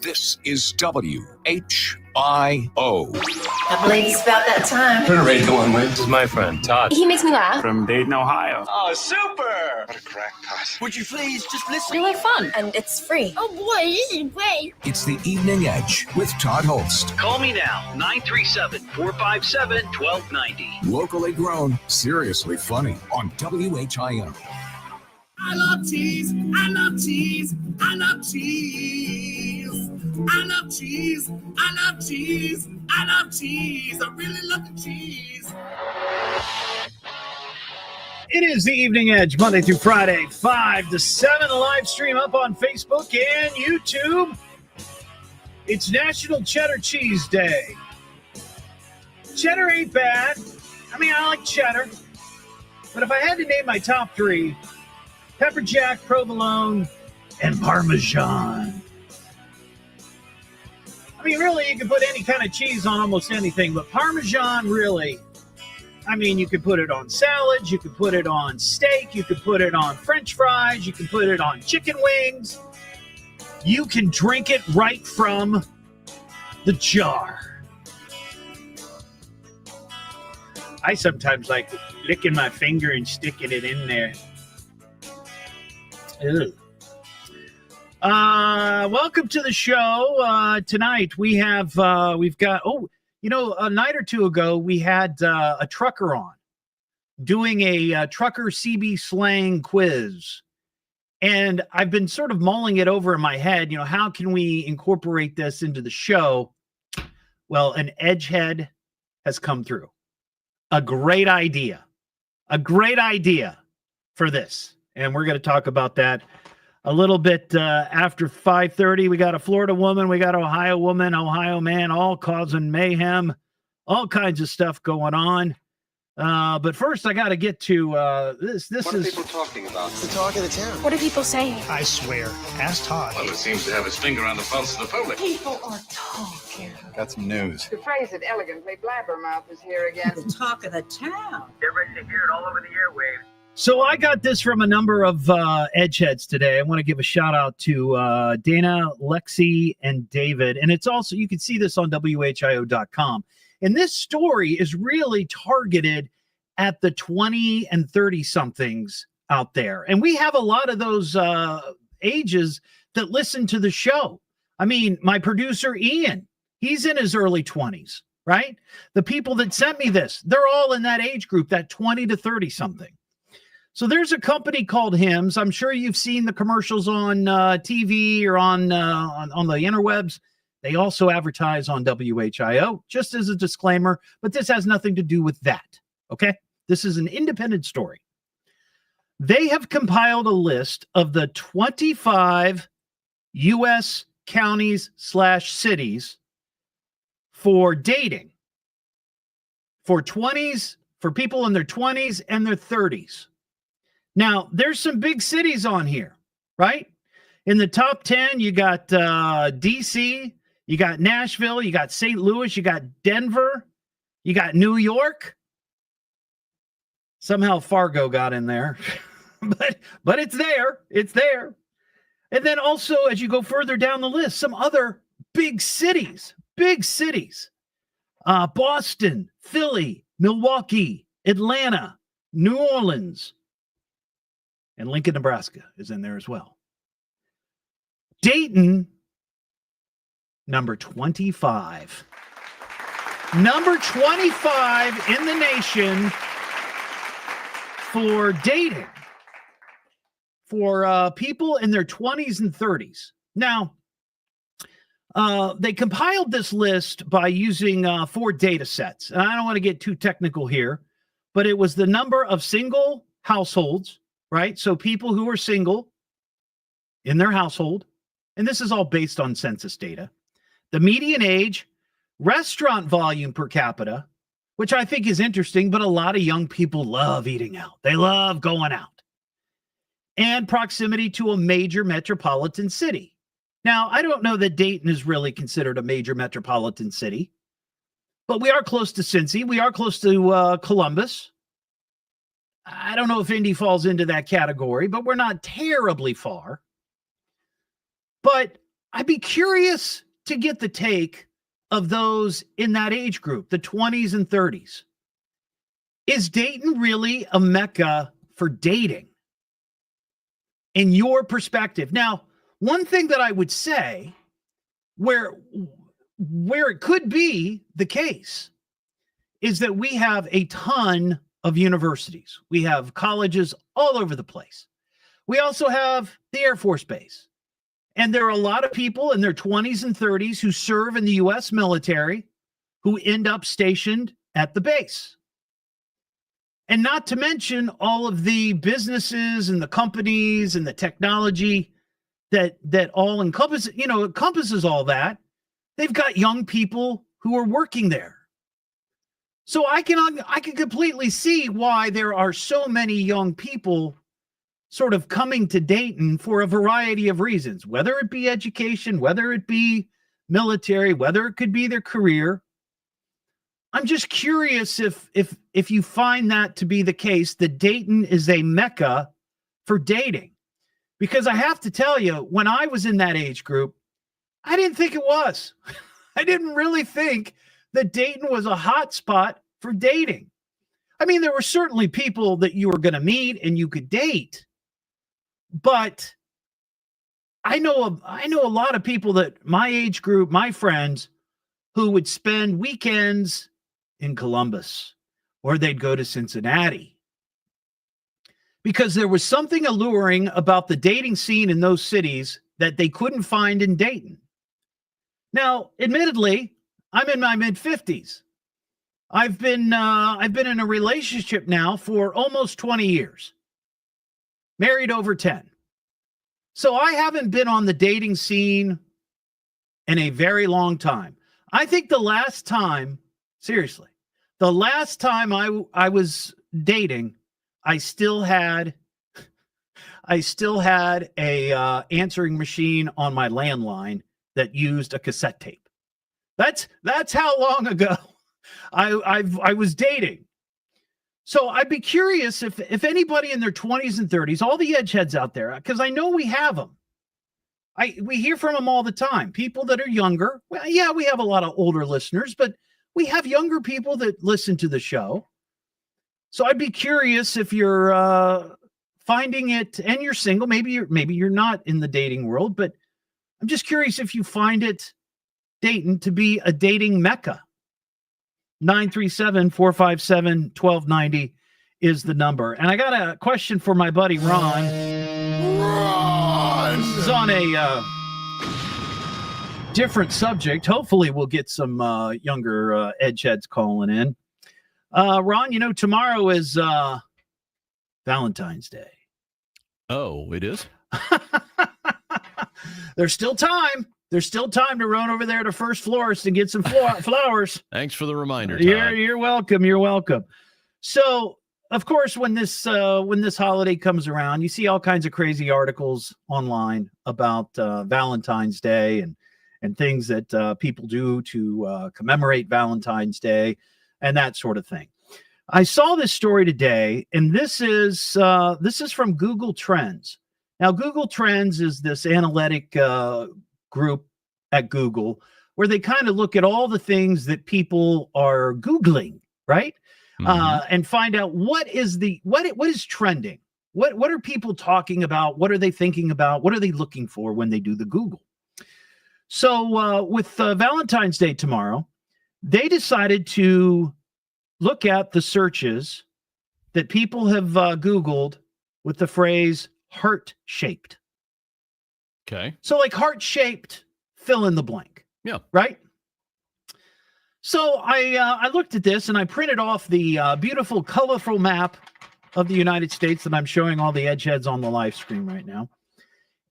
This is WHIO. I believe it's about that time. Turn the radio on, Liz. This is my friend, Todd. He makes me laugh. From Dayton, Ohio. Oh, super! What a crackpot. Would you please just listen? Really fun. And it's free. Oh boy, this is great. It's the Evening Edge with Todd Hollst. Call me now, 937-457-1290. Locally grown, seriously funny on WHIO. I love cheese. I love cheese. I love cheese. I love cheese. I love cheese. I love cheese. I really love the cheese. It is the Evening Edge, Monday through Friday, 5 to 7. The live stream up on Facebook and YouTube. It's National Cheddar Cheese Day. Cheddar ain't bad. I mean, I like cheddar. But if I had to name my top three, pepper jack, provolone, and Parmesan. I mean, really, you can put any kind of cheese on almost anything, but Parmesan, really, I mean, you could put it on salads, you could put it on steak, you could put it on French fries, you can put it on chicken wings. You can drink it right from the jar. I sometimes like licking my finger and sticking it in there. Ew. Welcome to the show. Tonight we've got, a night or two ago we had a trucker on doing a trucker CB slang quiz. And I've been sort of mulling it over in my head, how can we incorporate this into the show? Well, an edgehead has come through. A great idea for this. And we're going to talk about that a little bit after 5:30. We got a Florida woman, we got an Ohio woman, Ohio man, all causing mayhem, all kinds of stuff going on. But first, I got to get to this. What are people talking about? It's the talk of the town. What are people saying? I swear. Ask Todd. Well, it seems to have its finger on the pulse of the public. People are talking. Got some news. To phrase it elegantly, Blabbermouth is here again. The talk of the town. Get ready to hear it all over the airwaves. So I got this from a number of edgeheads today. I want to give a shout out to Dana, Lexi, and David. And it's also, you can see this on WHIO.com. And this story is really targeted at the 20 and 30 somethings out there. And we have a lot of those ages that listen to the show. I mean, my producer, Ian, he's in his early 20s, right? The people that sent me this, they're all in that age group, that 20 to 30 something. So there's a company called Hims. I'm sure you've seen the commercials on TV or on the interwebs. They also advertise on WHIO, just as a disclaimer, but this has nothing to do with that, okay? This is an independent story. They have compiled a list of the 25 U.S. counties/cities for dating for people in their 20s and their 30s. Now, there's some big cities on here, right? In the top 10, you got D.C., you got Nashville, you got St. Louis, you got Denver, you got New York. Somehow Fargo got in there, but it's there. It's there. And then also, as you go further down the list, some other big cities. Boston, Philly, Milwaukee, Atlanta, New Orleans, and Lincoln, Nebraska is in there as well. Dayton, number 25. Number 25 in the nation for dating for people in their 20s and 30s. Now, they compiled this list by using 4 data sets. And I don't want to get too technical here, but it was the number of single households, right? So people who are single in their household, and this is all based on census data, the median age, restaurant volume per capita, which I think is interesting, but a lot of young people love eating out. They love going out. And proximity to a major metropolitan city. Now, I don't know that Dayton is really considered a major metropolitan city, but we are close to Cincy. We are close to Columbus. I don't know if Indy falls into that category, but we're not terribly far. But I'd be curious to get the take of those in that age group, the 20s and 30s. Is Dayton really a mecca for dating? In your perspective. Now, one thing that I would say where it could be the case is that we have a ton of universities. We have colleges all over the place. We also have the Air Force Base. And there are a lot of people in their 20s and 30s who serve in the U.S. military who end up stationed at the base. And not to mention all of the businesses and the companies and the technology that all encompasses all that. They've got young people who are working there. So I can completely see why there are so many young people sort of coming to Dayton for a variety of reasons, whether it be education, whether it be military, whether it could be their career. I'm just curious if you find that to be the case, that Dayton is a mecca for dating. Because I have to tell you, when I was in that age group, I didn't think it was. I didn't really think that Dayton was a hot spot for dating. I mean, there were certainly people that you were going to meet and you could date. But I know a lot of people that my age group, my friends, who would spend weekends in Columbus, or they'd go to Cincinnati, because there was something alluring about the dating scene in those cities that they couldn't find in Dayton. Now, admittedly, I'm in my mid-50s. I've been in a relationship now for almost 20 years. Married over 10. So I haven't been on the dating scene in a very long time. I think the last time I was dating, I still had a answering machine on my landline that used a cassette tape. That's how long ago I was dating. So I'd be curious if anybody in their 20s and 30s, all the edgeheads out there, because I know we have them. We hear from them all the time. People that are younger. Well, yeah, we have a lot of older listeners, but we have younger people that listen to the show. So I'd be curious if you're finding it, and you're single. Maybe you're not in the dating world, but I'm just curious if you find it, Dayton, to be a dating mecca. 937-457-1290 is the number. And I got a question for my buddy Ron. This is on a different subject. Hopefully we'll get some younger edgeheads calling in. Ron, tomorrow is Valentine's Day. Oh, it is? There's still time. There's still time to run over there to First Florist and get some flowers. Thanks for the reminder, Todd. You're welcome. You're welcome. So, of course, when this holiday comes around, you see all kinds of crazy articles online about Valentine's Day and things that people do to commemorate Valentine's Day and that sort of thing. I saw this story today, and this is from Google Trends. Now, Google Trends is this analytic group at Google where they kind of look at all the things that people are Googling, right? And find out what is trending. What are people talking about? What are they thinking about? What are they looking for when they do the Google? So with Valentine's Day tomorrow, they decided to look at the searches that people have Googled with the phrase heart-shaped. Okay. So like heart-shaped, fill in the blank. Yeah. Right? So I looked at this and I printed off the beautiful, colorful map of the United States that I'm showing all the edgeheads on the live stream right now.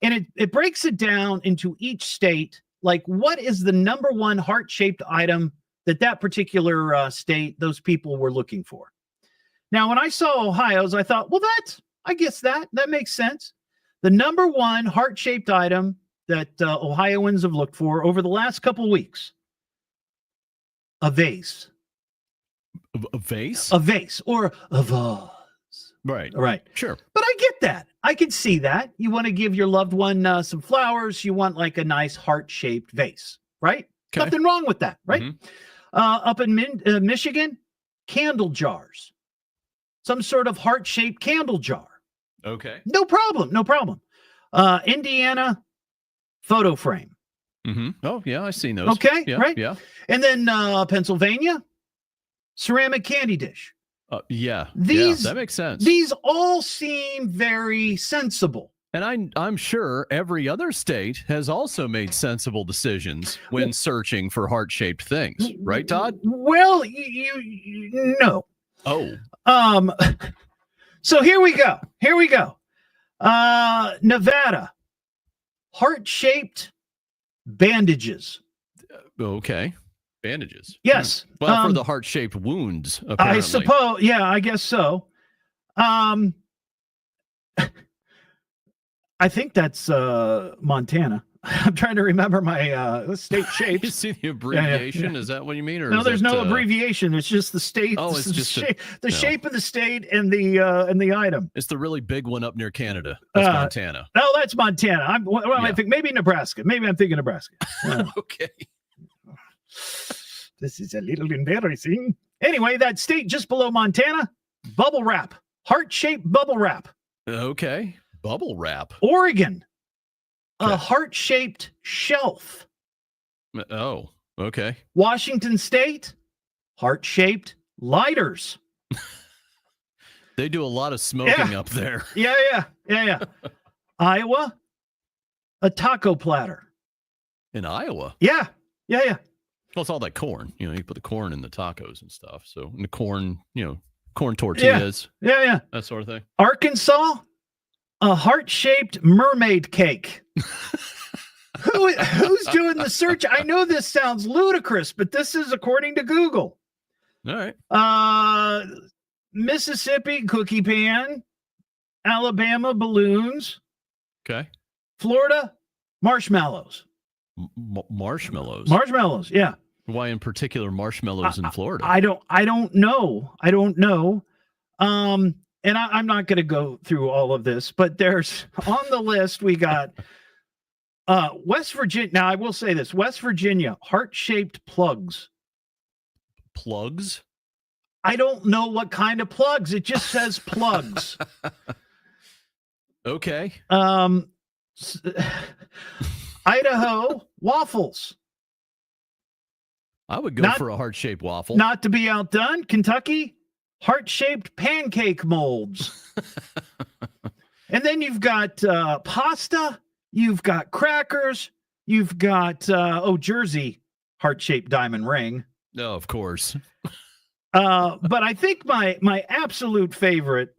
And it breaks it down into each state, like what is the number one heart-shaped item that particular state, those people were looking for. Now, when I saw Ohio's, I thought, well, I guess that makes sense. The number one heart-shaped item that Ohioans have looked for over the last couple of weeks, a vase. A vase? A vase or a vase. Right. Right. Sure. But I get that. I can see that. You want to give your loved one some flowers. You want like a nice heart-shaped vase, right? Okay. Nothing wrong with that, right? Mhm. Up in Michigan, candle jars. Some sort of heart-shaped candle jar. Okay. No problem. No problem. Indiana, photo frame. Mm-hmm. Oh, yeah, I've seen those. Okay, Yeah, right? Yeah. And then Pennsylvania, ceramic candy dish. Yeah. These- that makes sense. These all seem very sensible. And I'm sure every other state has also made sensible decisions when searching for heart-shaped things, right, Todd? Well, you no. Oh, So here we go. Nevada, heart-shaped bandages. okay. Bandages. Yes. Well, for the heart-shaped wounds, apparently. I suppose. Yeah, I guess so. I think that's Montana. I'm trying to remember my state You shapes. see the abbreviation? Is that what you mean? Or No, is there's it, no abbreviation. It's just the state. Oh, it's just the shape of the state and the item. It's the really big one up near Canada. That's Montana. No, that's Montana. What am I thinking? Maybe Nebraska. Maybe I'm thinking Nebraska. Okay. This is a little embarrassing. Anyway, that state just below Montana, bubble wrap, heart-shaped bubble wrap. Okay. Bubble wrap. Oregon, Okay. a heart-shaped shelf. Oh, okay. Washington State, heart-shaped lighters. They do a lot of smoking Yeah. up there. Yeah. Iowa, a taco platter. In Iowa. Yeah. Well, it's all that corn. You put the corn in the tacos and stuff. So, and the corn, corn tortillas, Yeah. that sort of thing. Arkansas, a heart-shaped mermaid cake. Who's doing the search? I know this sounds ludicrous, but this is according to Google. All right. Mississippi, cookie pan. Alabama, balloons. Okay. Florida, marshmallows. Marshmallows. Marshmallows, yeah. Why in particular marshmallows in Florida? I don't know. And I'm not going to go through all of this, but there's on the list we got West Virginia. Now I will say this: West Virginia, heart-shaped plugs. Plugs? I don't know what kind of plugs. It just says plugs. Okay. Idaho, waffles. I would go for a heart-shaped waffle. Not to be outdone, Kentucky, heart-shaped pancake molds. And then you've got pasta, you've got crackers, you've got Jersey, heart-shaped diamond ring. No, of course. But I think my absolute favorite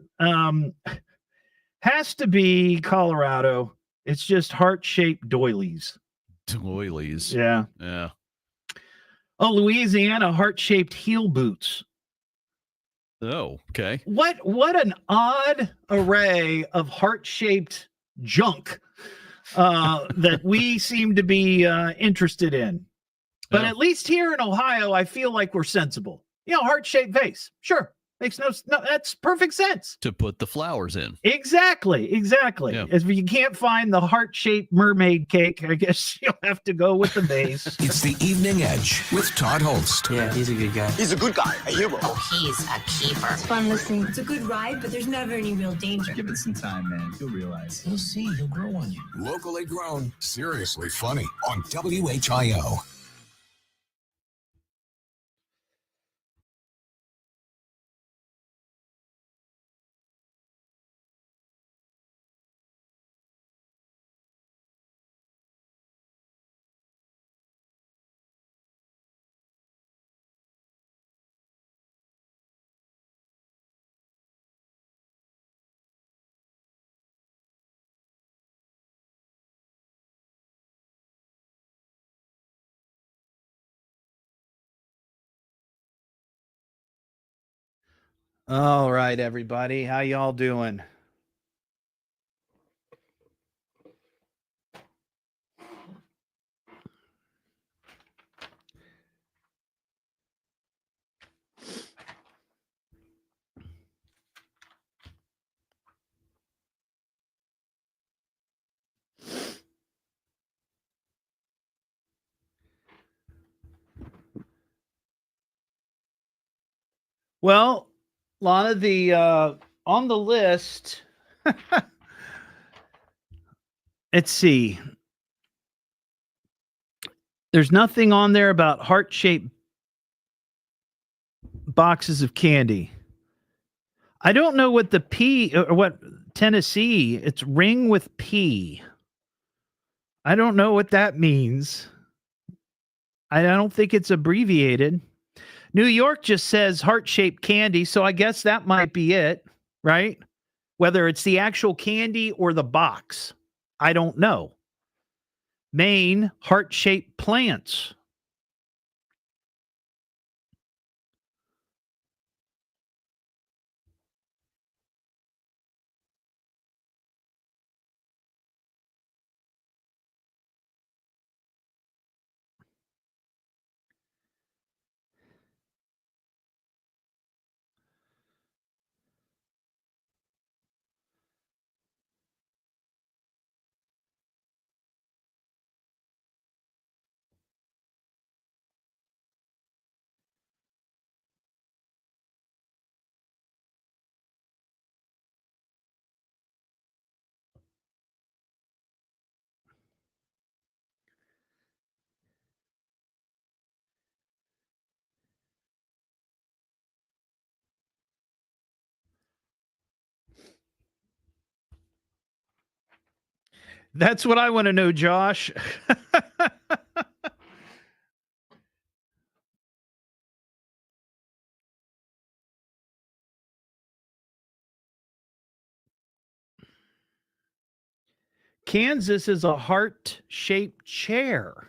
has to be Colorado. It's just heart-shaped doilies. Doilies. Yeah. Yeah. Oh, Louisiana, heart-shaped heel boots. Oh, okay. What an odd array of heart-shaped junk that we seem to be interested in. But at least here in Ohio, I feel like we're sensible. Heart-shaped vase. Sure. Makes no, that's perfect sense. To put the flowers in. Exactly. Yeah. If you can't find the heart-shaped mermaid cake, I guess you'll have to go with the vase. It's the Evening Edge with Todd Hollst. Yeah, he's a good guy. He's a good guy, a hero. Oh, he's a keeper. It's fun listening. It's a good ride, but there's never any real danger. Give it some time, man. You'll realize. You'll see. He'll grow on you. Locally grown, seriously funny on WHIO. All right, everybody. How y'all doing? Well, Lana, the on the list, let's see. There's nothing on there about heart-shaped boxes of candy. I don't know what the P or what Tennessee. It's ring with P. I don't know what that means. I don't think it's abbreviated. New York just says heart-shaped candy, so I guess that might be it, right? Whether it's the actual candy or the box, I don't know. Maine, heart-shaped plants. That's what I want to know, Josh. Kansas is a heart-shaped chair.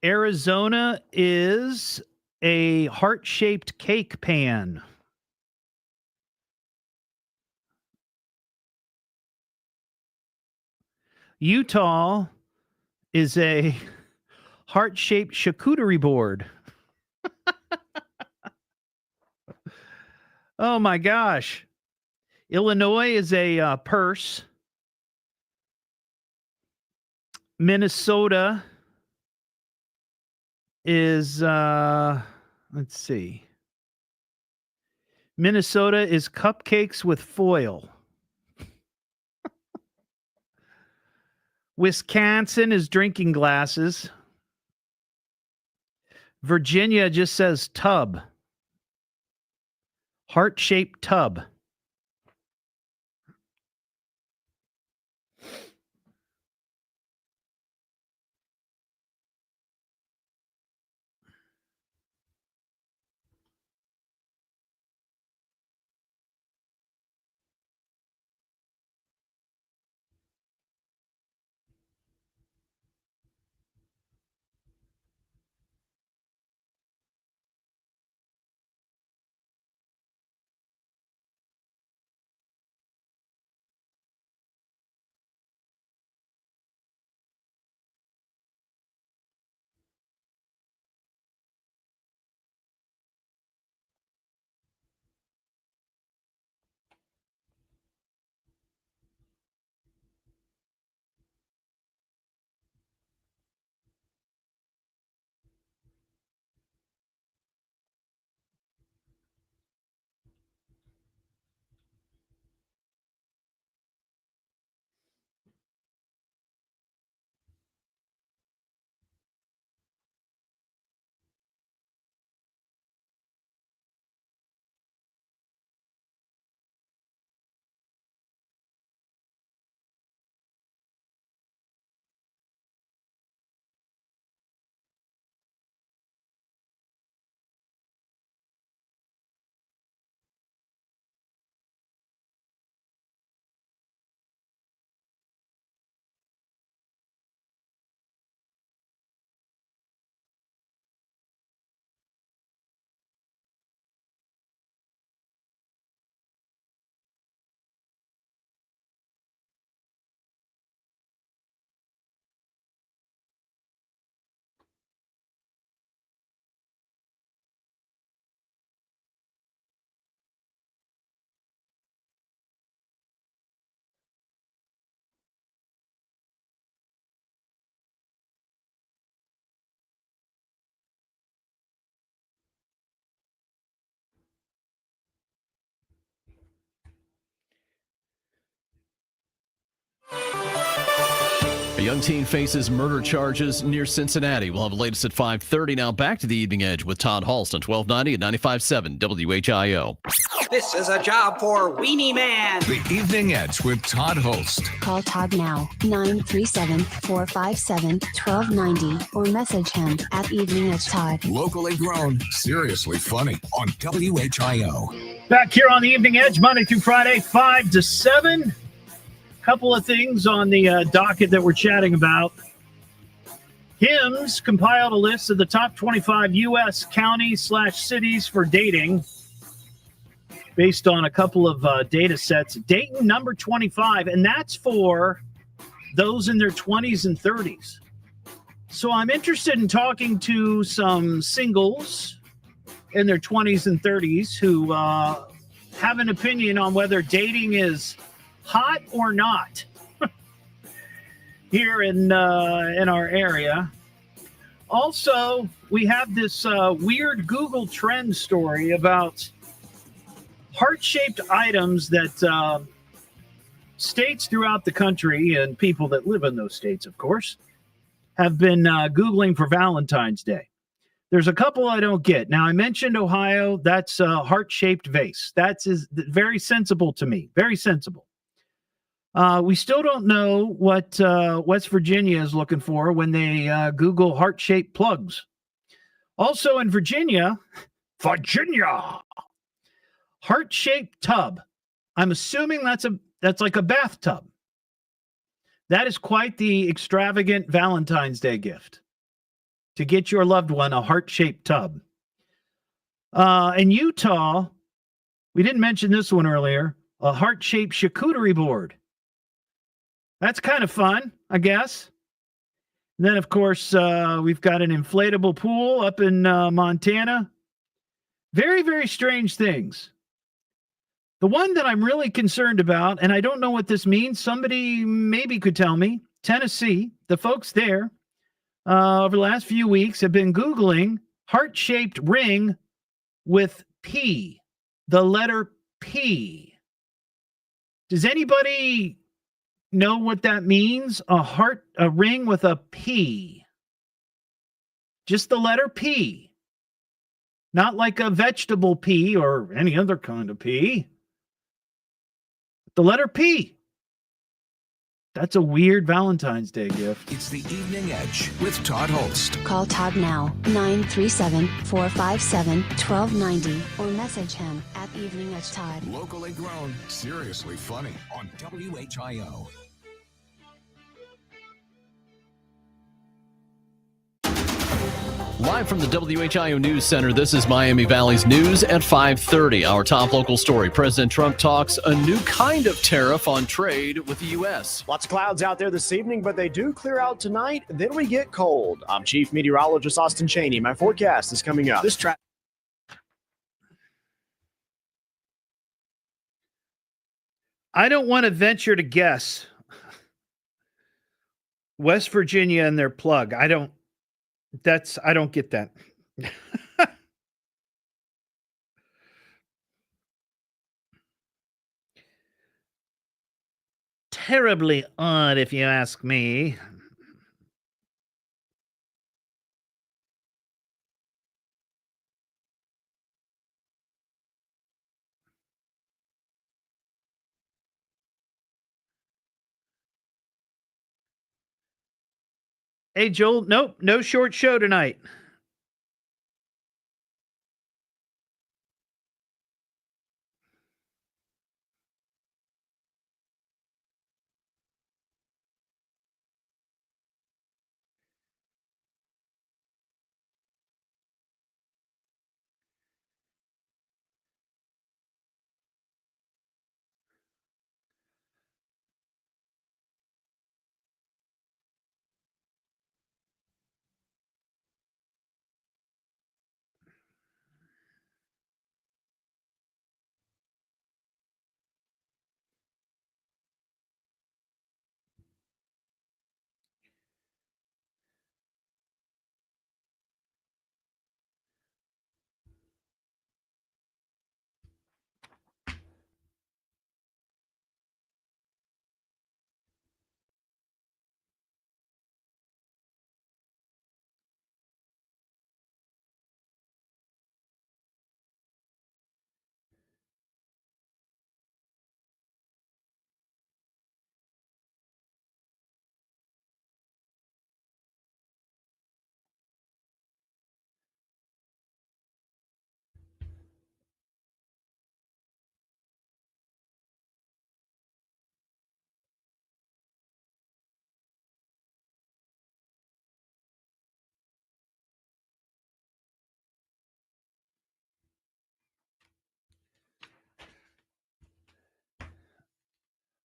Arizona is a heart-shaped cake pan. Utah is a heart-shaped charcuterie board. Oh my gosh. Illinois is a purse. Minnesota is let's see. Minnesota is cupcakes with foil. Wisconsin is drinking glasses. Virginia just says tub. Heart-shaped tub. young teen faces murder charges near Cincinnati. We'll have the latest at 5:30. Now back to the Evening Edge with Todd Hollst on 1290 at 95.7 WHIO. This is a job for Weenie Man. The Evening Edge with Todd Hollst. Call Todd now, 937-457-1290, or message him at Evening Edge Todd. Locally grown, seriously funny on WHIO. Back here on the Evening Edge, Monday through Friday, 5 to 7. Couple of things on the docket that we're chatting about. HIMS compiled a list of the top 25 U.S. counties/cities for dating based on a couple of data sets. Dayton, number 25, and that's for those in their 20s and 30s. So I'm interested in talking to some singles in their 20s and 30s who have an opinion on whether dating is hot or not here in our area. Also, we have this weird Google Trend story about heart-shaped items that states throughout the country and people that live in those states, of course, have been Googling for Valentine's Day. There's a couple I don't get. Now, I mentioned Ohio. That's a heart-shaped vase. That's very sensible to me. Very sensible. We still don't know what West Virginia is looking for when they Google heart-shaped plugs. Also in Virginia, heart-shaped tub. I'm assuming that's like a bathtub. That is quite the extravagant Valentine's Day gift, to get your loved one a heart-shaped tub. In Utah, we didn't mention this one earlier, a heart-shaped charcuterie board. That's kind of fun, I guess. And then, of course, we've got an inflatable pool up in Montana. Very, very strange things. The one that I'm really concerned about, and I don't know what this means, somebody maybe could tell me, Tennessee, the folks there over the last few weeks have been Googling heart-shaped ring with P, the letter P. Does anybody know what that means? A ring with a P. Just the letter P. Not like a vegetable pea or any other kind of pea. The letter P. That's a weird Valentine's Day gift. It's the Evening Edge with Todd Hollst. Call Todd now, 937-457-1290, or message him at Evening Edge Todd. Locally grown, seriously funny on WHIO. Live from the WHIO News Center, this is Miami Valley's news at 5:30. Our top local story. President Trump talks a new kind of tariff on trade with the U.S. Lots of clouds out there this evening, but they do clear out tonight. Then we get cold. I'm Chief Meteorologist Austin Cheney. My forecast is coming up. I don't want to venture to guess. West Virginia and their plug. I don't get that. Terribly odd, if you ask me. Hey, Joel, nope, no short show tonight.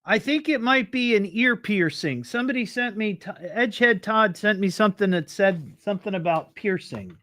I think it might be an ear piercing. Somebody sent me, Edgehead Todd sent me something that said something about piercing.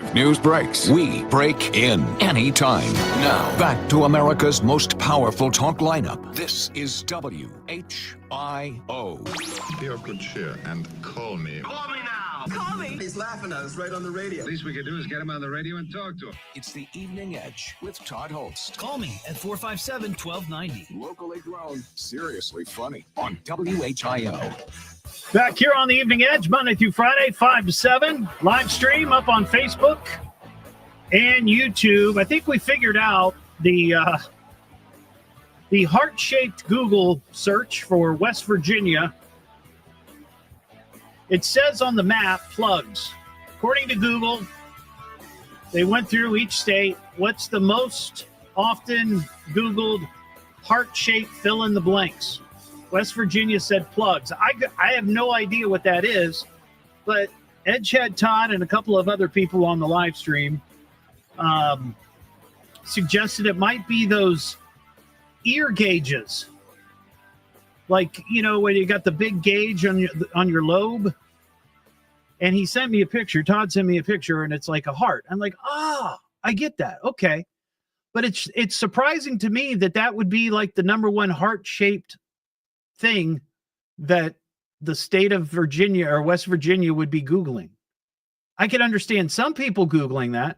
If news breaks, we break in anytime. Now, back to America's most powerful talk lineup. This is WHIO. Be of good cheer and call me. Call me now! Call me! He's laughing at us right on the radio. Least we could do is get him on the radio and talk to him. It's the Evening Edge with Todd Hollst. Call me at 457-1290. Locally grown, seriously funny on WHIO. Back here on the Evening Edge, Monday through Friday, 5 to 7. Live stream up on Facebook and YouTube. I think we figured out the heart-shaped Google search for West Virginia. It says on the map, plugs. According to Google, they went through each state. What's the most often Googled heart-shaped fill in the blanks? West Virginia said plugs. I have no idea what that is, but Edgehead Todd and a couple of other people on the live stream suggested it might be those ear gauges. Like, you know, when you got the big gauge on your lobe. And he sent me a picture. Todd sent me a picture, and it's like a heart. I'm like, I get that. Okay. But it's surprising to me that would be like the number one heart-shaped thing that the state of Virginia or West Virginia would be Googling. I can understand some people Googling that,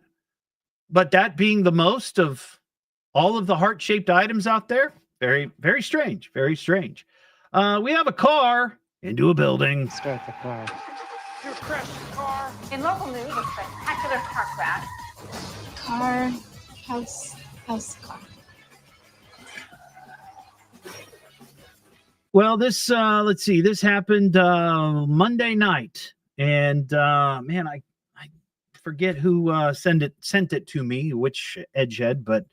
but that being the most of all of the heart-shaped items out there, very, very strange. Very strange. We have a car into a building. Start the car. You crashed the car. In local news, a spectacular car crash. House car. Well, this let's see. This happened Monday night, and man, I forget who sent it to me, which edgehead. But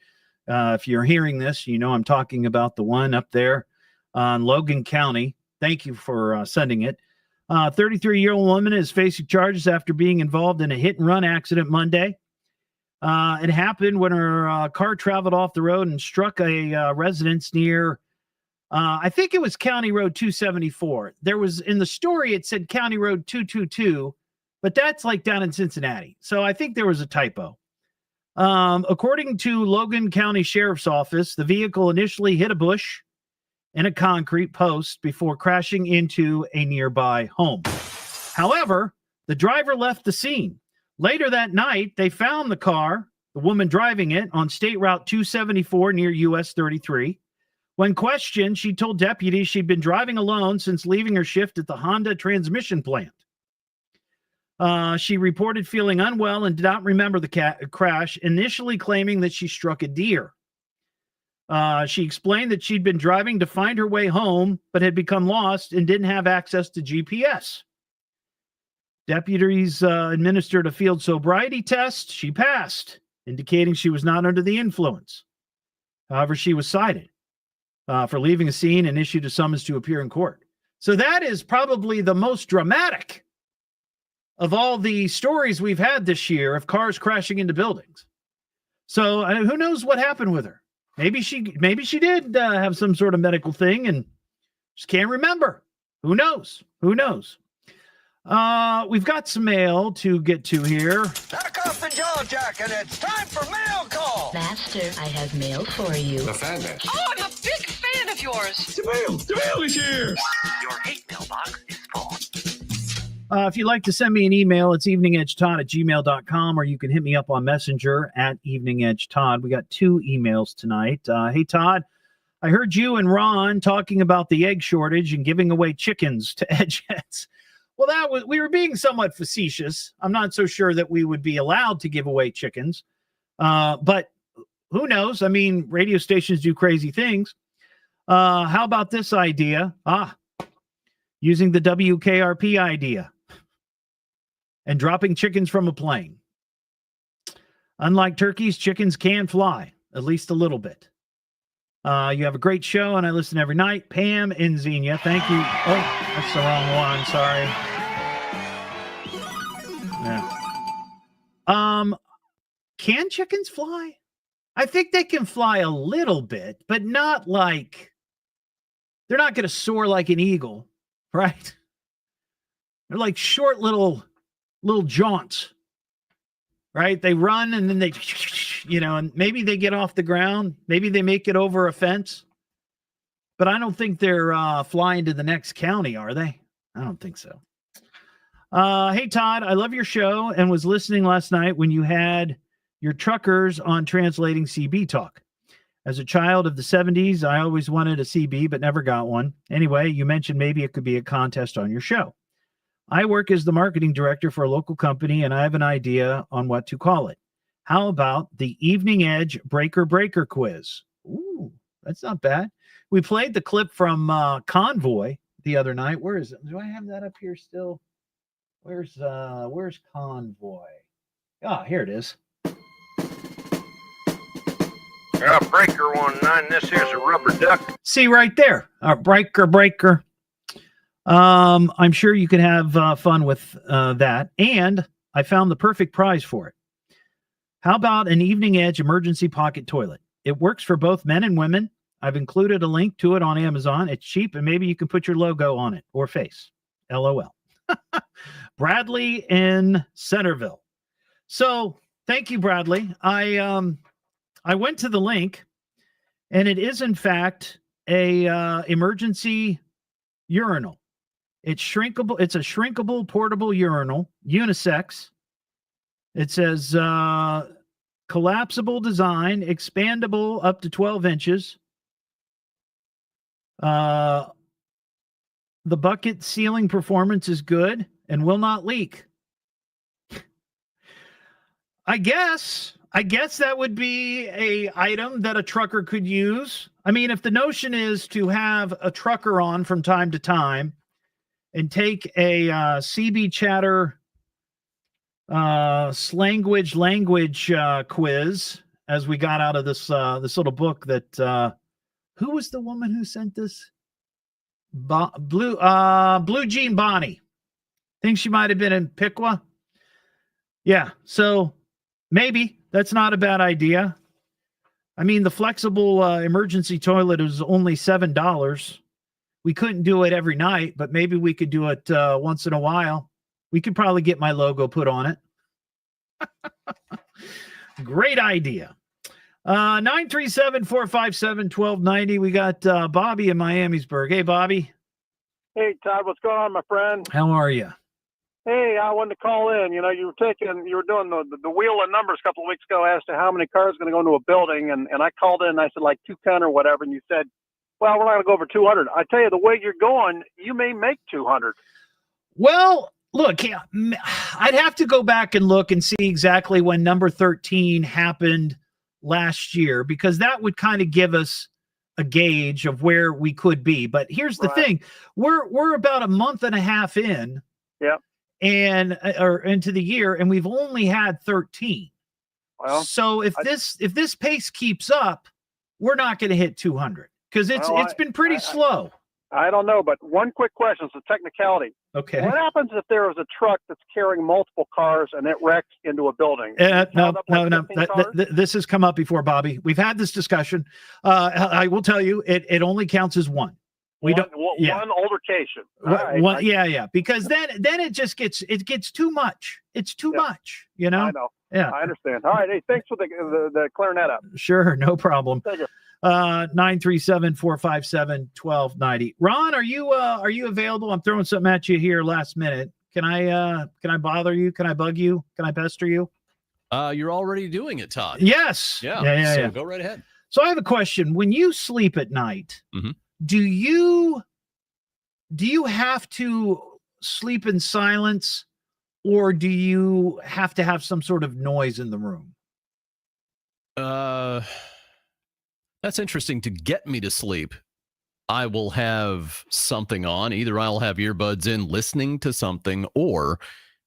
if you're hearing this, you know I'm talking about the one up there on Logan County. Thank you for sending it. 33-year-old woman is facing charges after being involved in a hit-and-run accident Monday. It happened when her car traveled off the road and struck a residence near, I think it was County Road 274. There was, in the story, it said County Road 222, but that's like down in Cincinnati. So I think there was a typo. According to Logan County Sheriff's Office, the vehicle initially hit a bush and a concrete post before crashing into a nearby home. However, the driver left the scene. Later that night, they found the car, the woman driving it, on State Route 274 near US 33. When questioned, she told deputies she'd been driving alone since leaving her shift at the Honda transmission plant. She reported feeling unwell and did not remember the crash, initially claiming that she struck a deer. She explained that she'd been driving to find her way home, but had become lost and didn't have access to GPS. Deputies administered a field sobriety test. She passed, indicating she was not under the influence. However, she was cited for leaving a scene and issued a summons to appear in court. So that is probably the most dramatic of all the stories we've had this year of cars crashing into buildings. So who knows what happened with her? Maybe she did have some sort of medical thing and just can't remember. Who knows? Who knows? We've got some mail to get to here. Knock off the jaw jacket. It's time for mail call. Master, I have mail for you. The fan man. Oh, I'm a big fan of yours. The mail is here. Your hate mailbox is full. If you'd like to send me an email, it's eveningedgetodd@gmail.com, or you can hit me up on Messenger at eveningedgetodd. We got 2 emails tonight. Hey, Todd, I heard you and Ron talking about the egg shortage and giving away chickens to edgeheads. Well, we were being somewhat facetious. I'm not so sure that we would be allowed to give away chickens. But who knows? I mean, radio stations do crazy things. How about this idea? Using the WKRP idea and dropping chickens from a plane. Unlike turkeys, chickens can fly, at least a little bit. You have a great show, and I listen every night. Pam in Xenia, thank you. Oh, that's the wrong one. Sorry. Yeah. Can chickens fly? I think they can fly a little bit, but not like, they're not going to soar like an eagle, right? They're like short little jaunts, right? They run and then they, and maybe they get off the ground. Maybe they make it over a fence. But I don't think they're flying to the next county, are they? I don't think so. Hey, Todd, I love your show and was listening last night when you had your truckers on translating CB talk. As a child of the 70s, I always wanted a CB, but never got one. Anyway, you mentioned maybe it could be a contest on your show. I work as the marketing director for a local company, and I have an idea on what to call it. How about the Evening Edge Breaker quiz? Ooh, that's not bad. We played the clip from Convoy the other night. Where is it? Do I have that up here still? Where's Convoy? Here it is. Breaker 19. This here's a rubber duck. See right there. Breaker. I'm sure you could have fun with that. And I found the perfect prize for it. How about an Evening Edge emergency pocket toilet? It works for both men and women. I've included a link to it on Amazon. It's cheap, and maybe you can put your logo on it or face. LOL. Bradley in Centerville. So thank you, Bradley. I went to the link, and it is in fact a emergency urinal. It's shrinkable. It's a shrinkable portable urinal, unisex. It says collapsible design, expandable up to 12 inches. The bucket sealing performance is good and will not leak. I guess that would be a item that a trucker could use. I mean, if the notion is to have a trucker on from time to time and take a CB Chatter language quiz, as we got out of this little book that who was the woman who sent this? Blue Jean Bonnie. Think she might have been in Piqua. Yeah, so maybe that's not a bad idea. I mean, the flexible emergency toilet is only $7. We couldn't do it every night, but maybe we could do it once in a while. We could probably get my logo put on it. Great idea. 937-457-1290. We got Bobby in Miamisburg. Hey, Bobby. Hey, Todd. What's going on, my friend? How are you? Hey, I wanted to call in. You know, you were doing the wheel of numbers a couple of weeks ago as to how many cars are going to go into a building, and I called in and I said like 210 or whatever, and you said, well, we're not going to go over 200. I tell you, the way you're going, you may make 200. Well, look, I'd have to go back and look and see exactly when number 13 happened last year, because that would kind of give us a gauge of where we could be. But here's the thing. We're about a month and a half in. Yep. Or into the year, and we've only had 13. Well, so if this pace keeps up, we're not going to hit 200, because it's been pretty slow. I don't know, but one quick question. It's a technicality. Okay. What happens if there is a truck that's carrying multiple cars and it wrecks into a building? No. This has come up before, Bobby. We've had this discussion. I will tell you, it only counts as one. One altercation. Yeah. Because then it just gets too much. It's too much, you know? I know. Yeah. I understand. All right. Hey, thanks for the clearing that up. Sure. No problem. Thank you. 937-457-1290. Ron, are you available? I'm throwing something at you here last minute. Can I bother you? Can I bug you? Can I pester you? You're already doing it, Todd. Yes. Yeah. Go right ahead. So I have a question. When you sleep at night, do you have to sleep in silence, or do you have to have some sort of noise in the room? That's interesting. To get me to sleep, I will have something on. Either I'll have earbuds in listening to something, or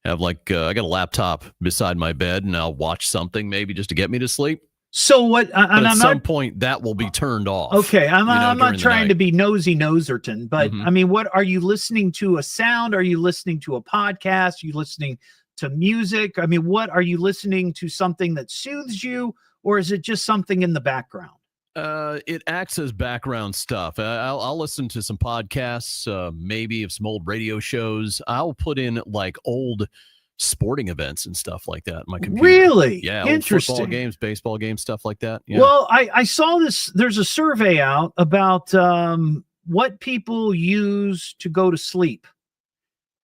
have I got a laptop beside my bed and I'll watch something maybe just to get me to sleep. So what? At some point that will be turned off. Okay, I'm not trying to be nosy noserton, but I mean, what are you listening to? A sound? Are you listening to a podcast? Are you listening to music? I mean, what are you listening to? Something that soothes you, or is it just something in the background? It acts as background stuff. I'll listen to some podcasts, maybe of some old radio shows. I'll put in like old sporting events and stuff like that in my computer. Really? Yeah. Interesting. Football games, baseball games, stuff like that. Yeah. Well, I saw this. There's a survey out about what people use to go to sleep.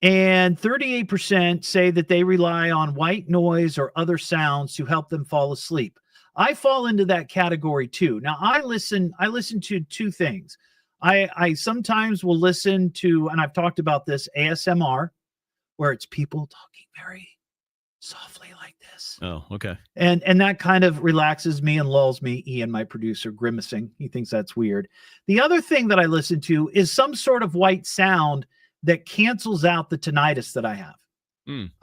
And 38% say that they rely on white noise or other sounds to help them fall asleep. I fall into that category too. Now I listen to two things. I sometimes will listen to, and I've talked about this, ASMR, where it's people talking very softly like this. Oh, okay. And that kind of relaxes me and lulls me. Ian, my producer, grimacing. He thinks that's weird. The other thing that I listen to is some sort of white sound that cancels out the tinnitus that I have.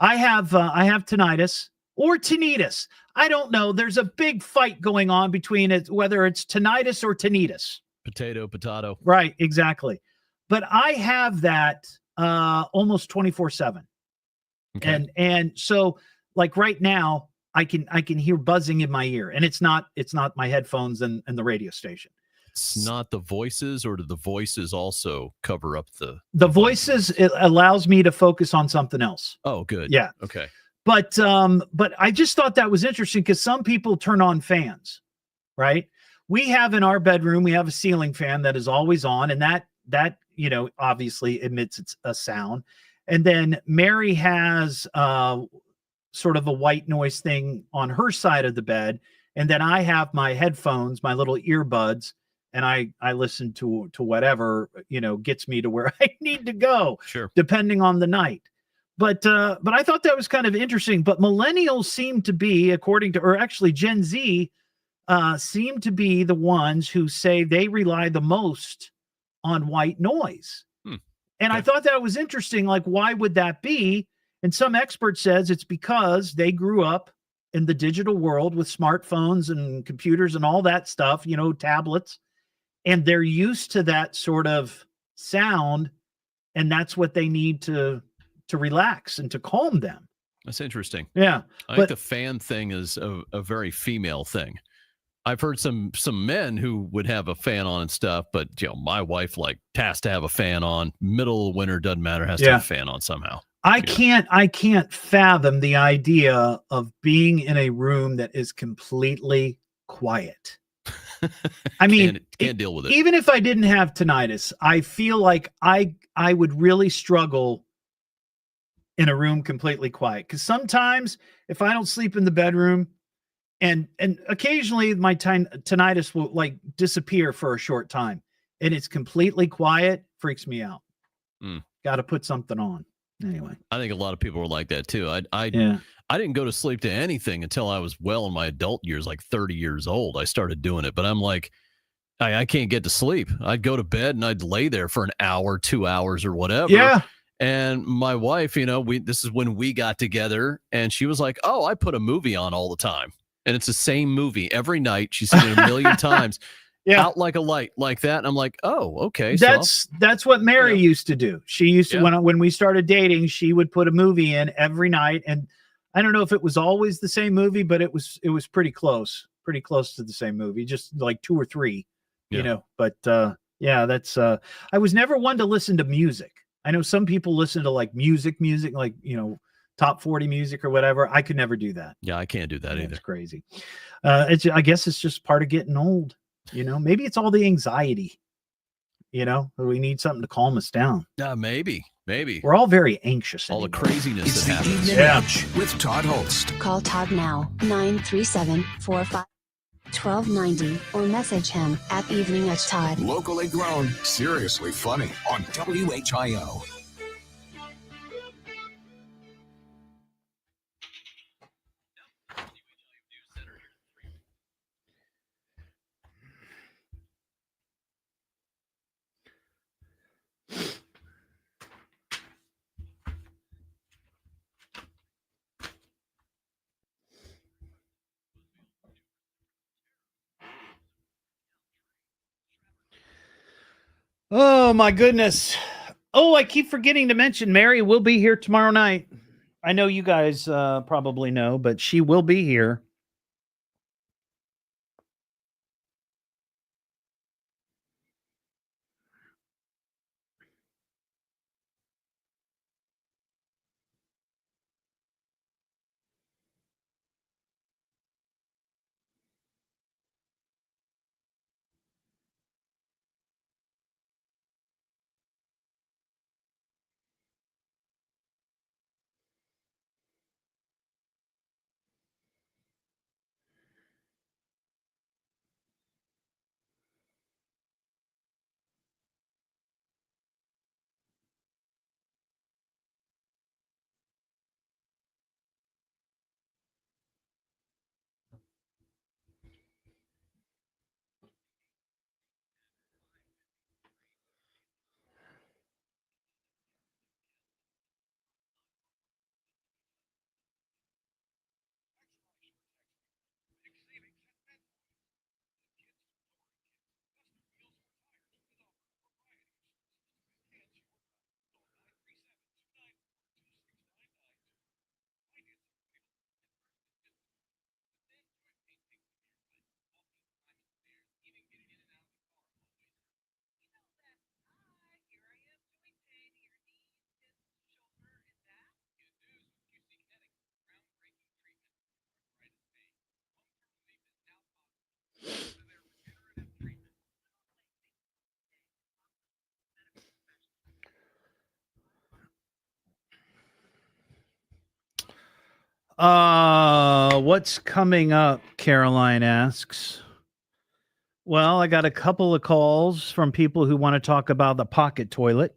I have tinnitus or tinnitus. I don't know. There's a big fight going on between it, whether it's tinnitus or tinnitus. Potato. Right, exactly. But I have that almost 24/7. Okay. And so like right now, I can hear buzzing in my ear, and it's not my headphones and the radio station. It's not the voices, or do the voices also cover up the voices? It allows me to focus on something else. Oh, good. Yeah. Okay. But I just thought that was interesting because some people turn on fans, right? We have in our bedroom, we have a ceiling fan that is always on, and that obviously emits a sound. And then Mary has sort of a white noise thing on her side of the bed, and then I have my headphones, my little earbuds, and I listen to whatever gets me to where I need to go, sure, depending on the night. But I thought that was kind of interesting. But millennials seem to be, or actually Gen Z, seem to be the ones who say they rely the most on white noise. And I thought that was interesting. Like, why would that be? And some expert says it's because they grew up in the digital world with smartphones and computers and all that stuff, tablets, and they're used to that sort of sound, and that's what they need to relax and to calm them. That's interesting. Yeah. I think the fan thing is a very female thing. I've heard some men who would have a fan on and stuff, but my wife has to have a fan on. Middle of winter, doesn't matter, has to have a fan on somehow. I can't fathom the idea of being in a room that is completely quiet. I mean, can't deal with it. Even if I didn't have tinnitus, I feel like I would really struggle in a room completely quiet. Because sometimes if I don't sleep in the bedroom, and occasionally my tinnitus will disappear for a short time, and it's completely quiet, freaks me out. Got to put something on. Anyway, I think a lot of people were like that too. I didn't go to sleep to anything until I was well in my adult years, like 30 years old. I started doing it, but I'm like, I can't get to sleep. I'd go to bed and I'd lay there for an hour, 2 hours, or whatever. Yeah. And my wife, this is when we got together, and she was like, "Oh, I put a movie on all the time, and it's the same movie every night. She's seen it a million times." Yeah. Out like a light, like that. And I'm like, "Oh, okay." That's what Mary used to do. She used to, when we started dating, she would put a movie in every night. And I don't know if it was always the same movie, but it was pretty close to the same movie, just like 2 or 3, but that's, I was never one to listen to music. I know some people listen to music, like, top 40 music or whatever. I could never do that. Yeah. I can't do that either. It's crazy. I guess it's just part of getting old. Maybe it's all the anxiety, we need something to calm us down. Maybe. We're all very anxious. All the craziness It's that the happens. Evening Edge with Todd Hollst. Call Todd now, 937-45-1290, or message him at Evening Edge Todd. Locally grown, seriously funny on WHIO. Oh my goodness. Oh, I keep forgetting to mention Mary will be here tomorrow night. I know you guys probably know, but she will be here. What's coming up? Caroline asks. Well, I got a couple of calls from people who want to talk about the pocket toilet.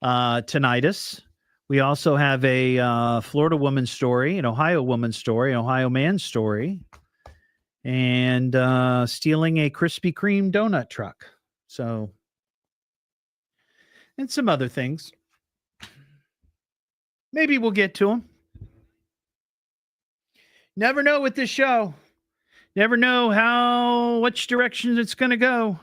Tinnitus. We also have a Florida woman story, an Ohio woman story, an Ohio man story, and stealing a Krispy Kreme donut truck. So, and some other things. Maybe we'll get to them. Never know with this show. Never know which direction it's going to go.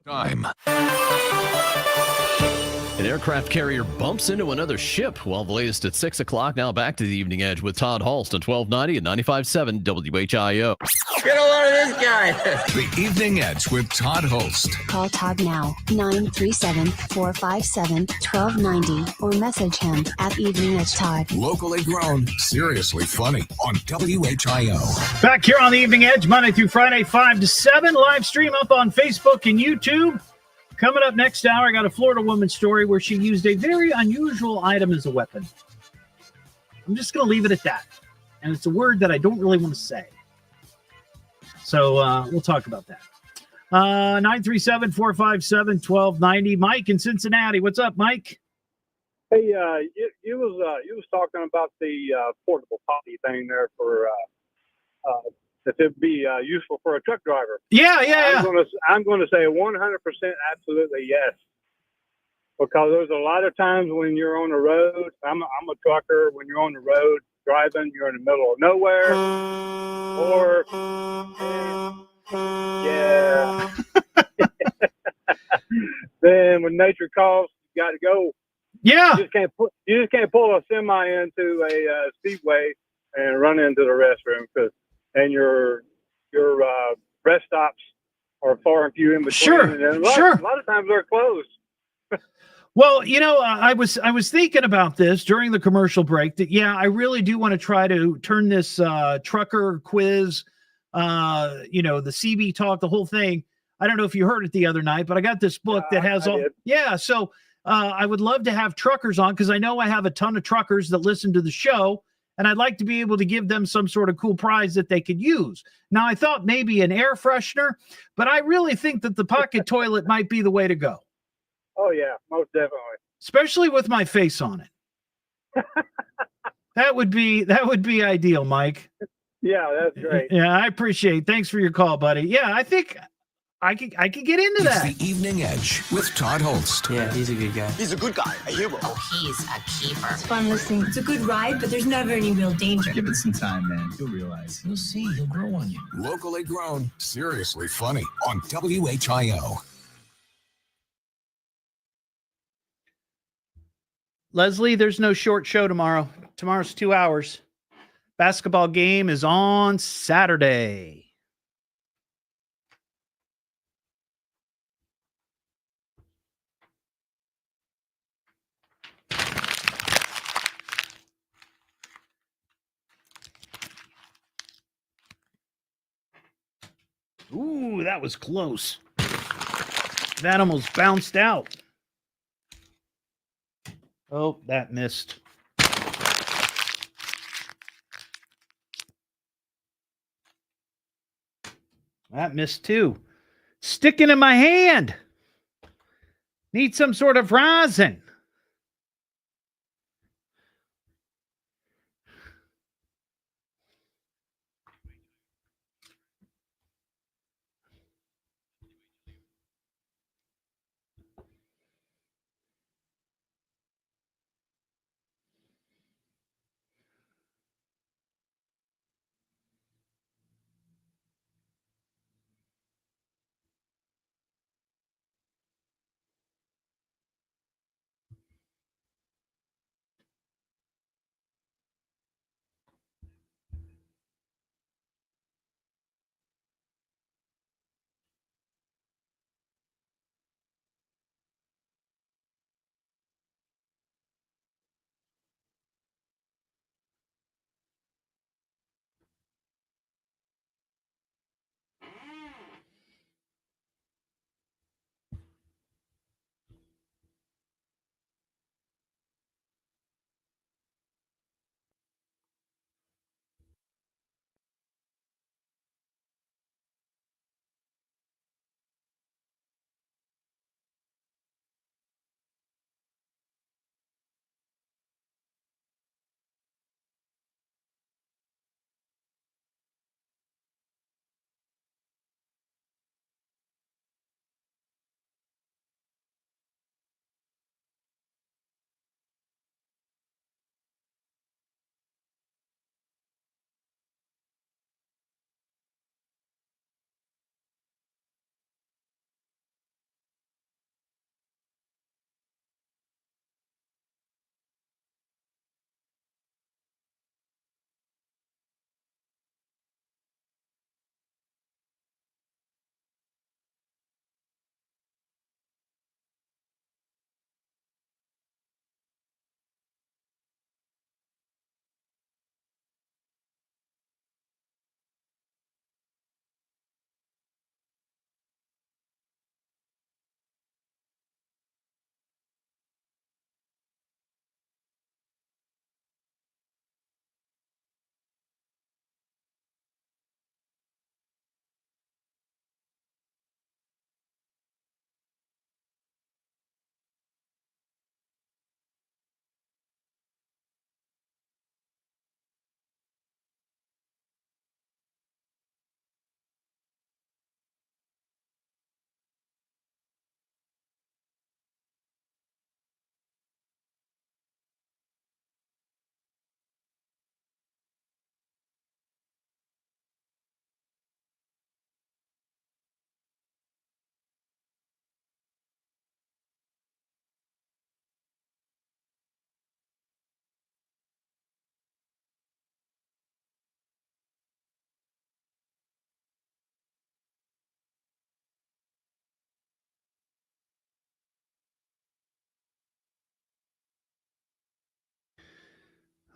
Time. An aircraft carrier bumps into another ship. Well, the latest at 6 o'clock. Now back to the Evening Edge with Todd Hollst on 1290 and 95.7 WHIO. Get a load of this guy. The Evening Edge with Todd Hollst. Call Todd now, 937-457-1290, or message him at Evening Edge Todd. Locally grown, seriously funny on WHIO. Back here on the Evening Edge, Monday through Friday, 5 to 7. Live stream up on Facebook and YouTube. Coming up next hour, I got a Florida woman story where she used a very unusual item as a weapon. I'm just going to leave it at that. And it's a word that I don't really want to say. So we'll talk about that. 937-457-1290. Mike in Cincinnati. What's up, Mike? Hey, you was talking about the portable potty thing there for if it'd be useful for a truck driver. Yeah. I'm gonna say 100% absolutely yes. Because there's a lot of times when you're on the road, I'm a trucker, when you're on the road driving, you're in the middle of nowhere, or, then when nature calls, you got to go. Yeah. You just can't pull a semi into a speedway and run into the restroom, and your rest stops are far and few in between. Sure. And a lot of times they're closed. Well, I was thinking about this during the commercial break that, I really do want to try to turn this trucker quiz, the CB talk, the whole thing. I don't know if you heard it the other night, but I got this book that has all. Did. Yeah. So I would love to have truckers on, because I know I have a ton of truckers that listen to the show, and I'd like to be able to give them some sort of cool prize that they could use. Now, I thought maybe an air freshener, but I really think that the pocket toilet might be the way to go. Oh, yeah, most definitely. Especially with my face on it. That would be ideal, Mike. Yeah, that's great. Yeah, I appreciate it. Thanks for your call, buddy. Yeah, I think I could get into that. It's the Evening Edge with Todd Hollst. Yeah, he's a good guy. He's a good guy, a hero. Oh, he's a keeper. It's fun listening. It's a good ride, but there's never any real danger. Give it some time, man. You'll realize. You'll see. He'll grow on you. Locally grown, seriously funny on WHIO. Leslie, there's no short show tomorrow. Tomorrow's 2 hours. Basketball game is on Saturday. Ooh, that was close. That almost bounced out. Oh, that missed. That missed too. Sticking in my hand. Need some sort of rosin.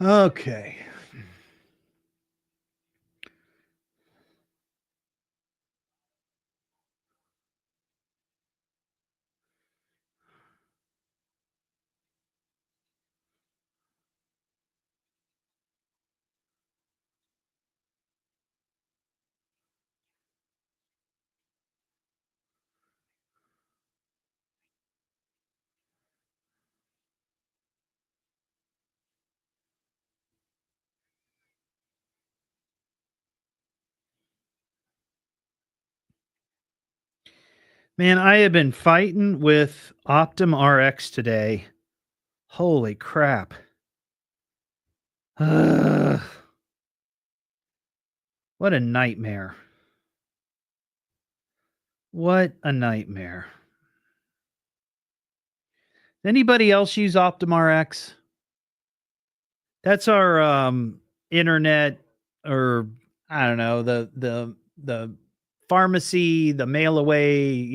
Okay. Man, I have been fighting with Optum RX today. Holy crap. Ugh. What a nightmare. What a nightmare. Anybody else use Optum RX? That's our internet, or I don't know, the pharmacy, the mail away,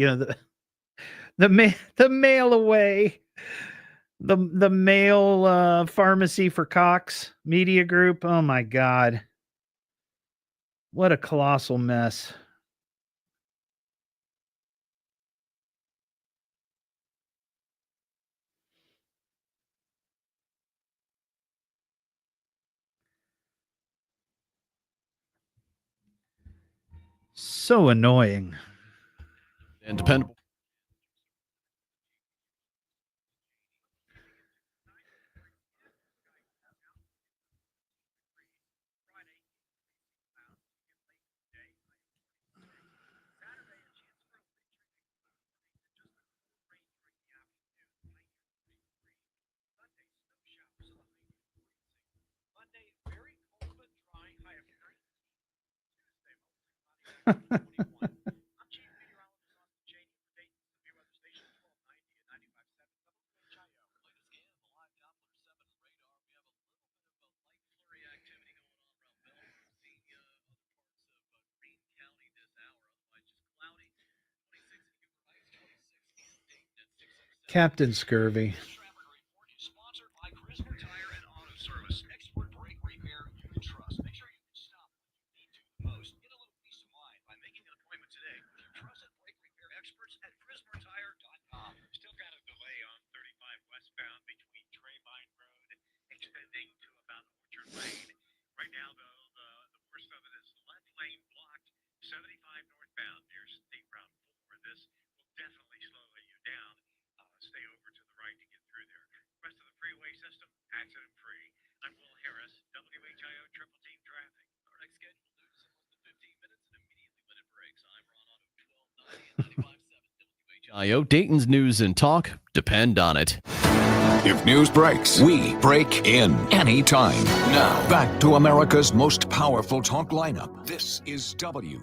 the mail away, the mail pharmacy for Cox Media Group. Oh my God. What a colossal mess. So annoying. And dependable. Captain Scurvy. Dayton's news and talk depend on it. If news breaks, we break in anytime. Now, back to America's most powerful talk lineup. This is WHIO.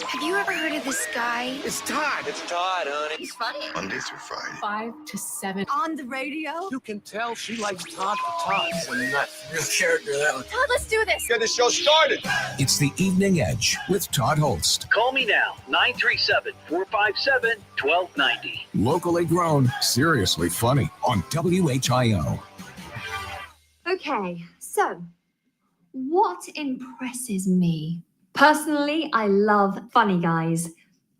Have you ever heard of this guy? It's Todd. It's Todd, honey. He's funny. Monday through Friday. 5 to 7. On the radio? You can tell she likes Todd for Todd. That's a nut. Real character, that one. Todd, let's do this. Get the show started. It's the Evening Edge with Todd Hollst. Call me now, 937-457-1290. Locally grown, seriously funny on WHIO. Okay, so what impresses me? Personally, I love funny guys.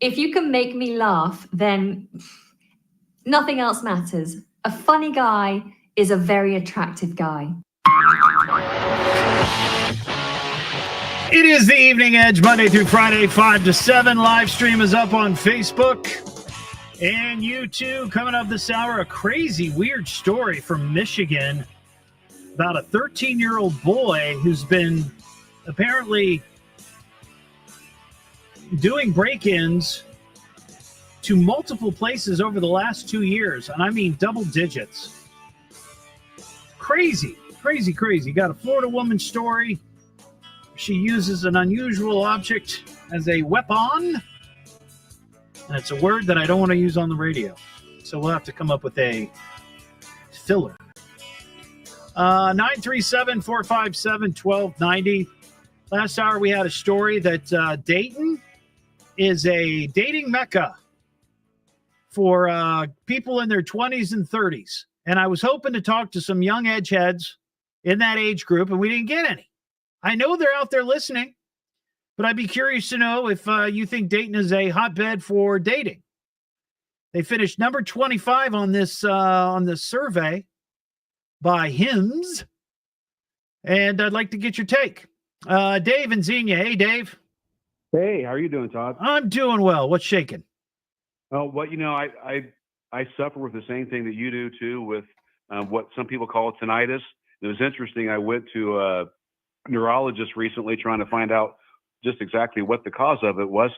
If you can make me laugh, then nothing else matters. A funny guy is a very attractive guy. It is the Evening Edge, Monday through Friday, 5 to 7. Live stream is up on Facebook and YouTube. Coming up this hour, a crazy, weird story from Michigan about a 13-year-old boy who's been apparently doing break-ins to multiple places over the last 2 years, and I mean double digits. Crazy, crazy, crazy. Got a Florida woman story. She uses an unusual object as a weapon. And it's a word that I don't want to use on the radio. So we'll have to come up with a filler. 937-457-1290. Last hour we had a story that Dayton is a dating mecca for people in their 20s and 30s. And I was hoping to talk to some young edgeheads in that age group, and we didn't get any. I know they're out there listening, but I'd be curious to know if you think Dayton is a hotbed for dating. They finished number 25 on this survey by Hims, and I'd like to get your take. Dave and Xenia. Hey, Dave. Hey, how are you doing, Todd? I'm doing well. What's shaking? Oh, well, I suffer with the same thing that you do too, with what some people call tinnitus. It was interesting. I went to a neurologist recently trying to find out just exactly what the cause of it was,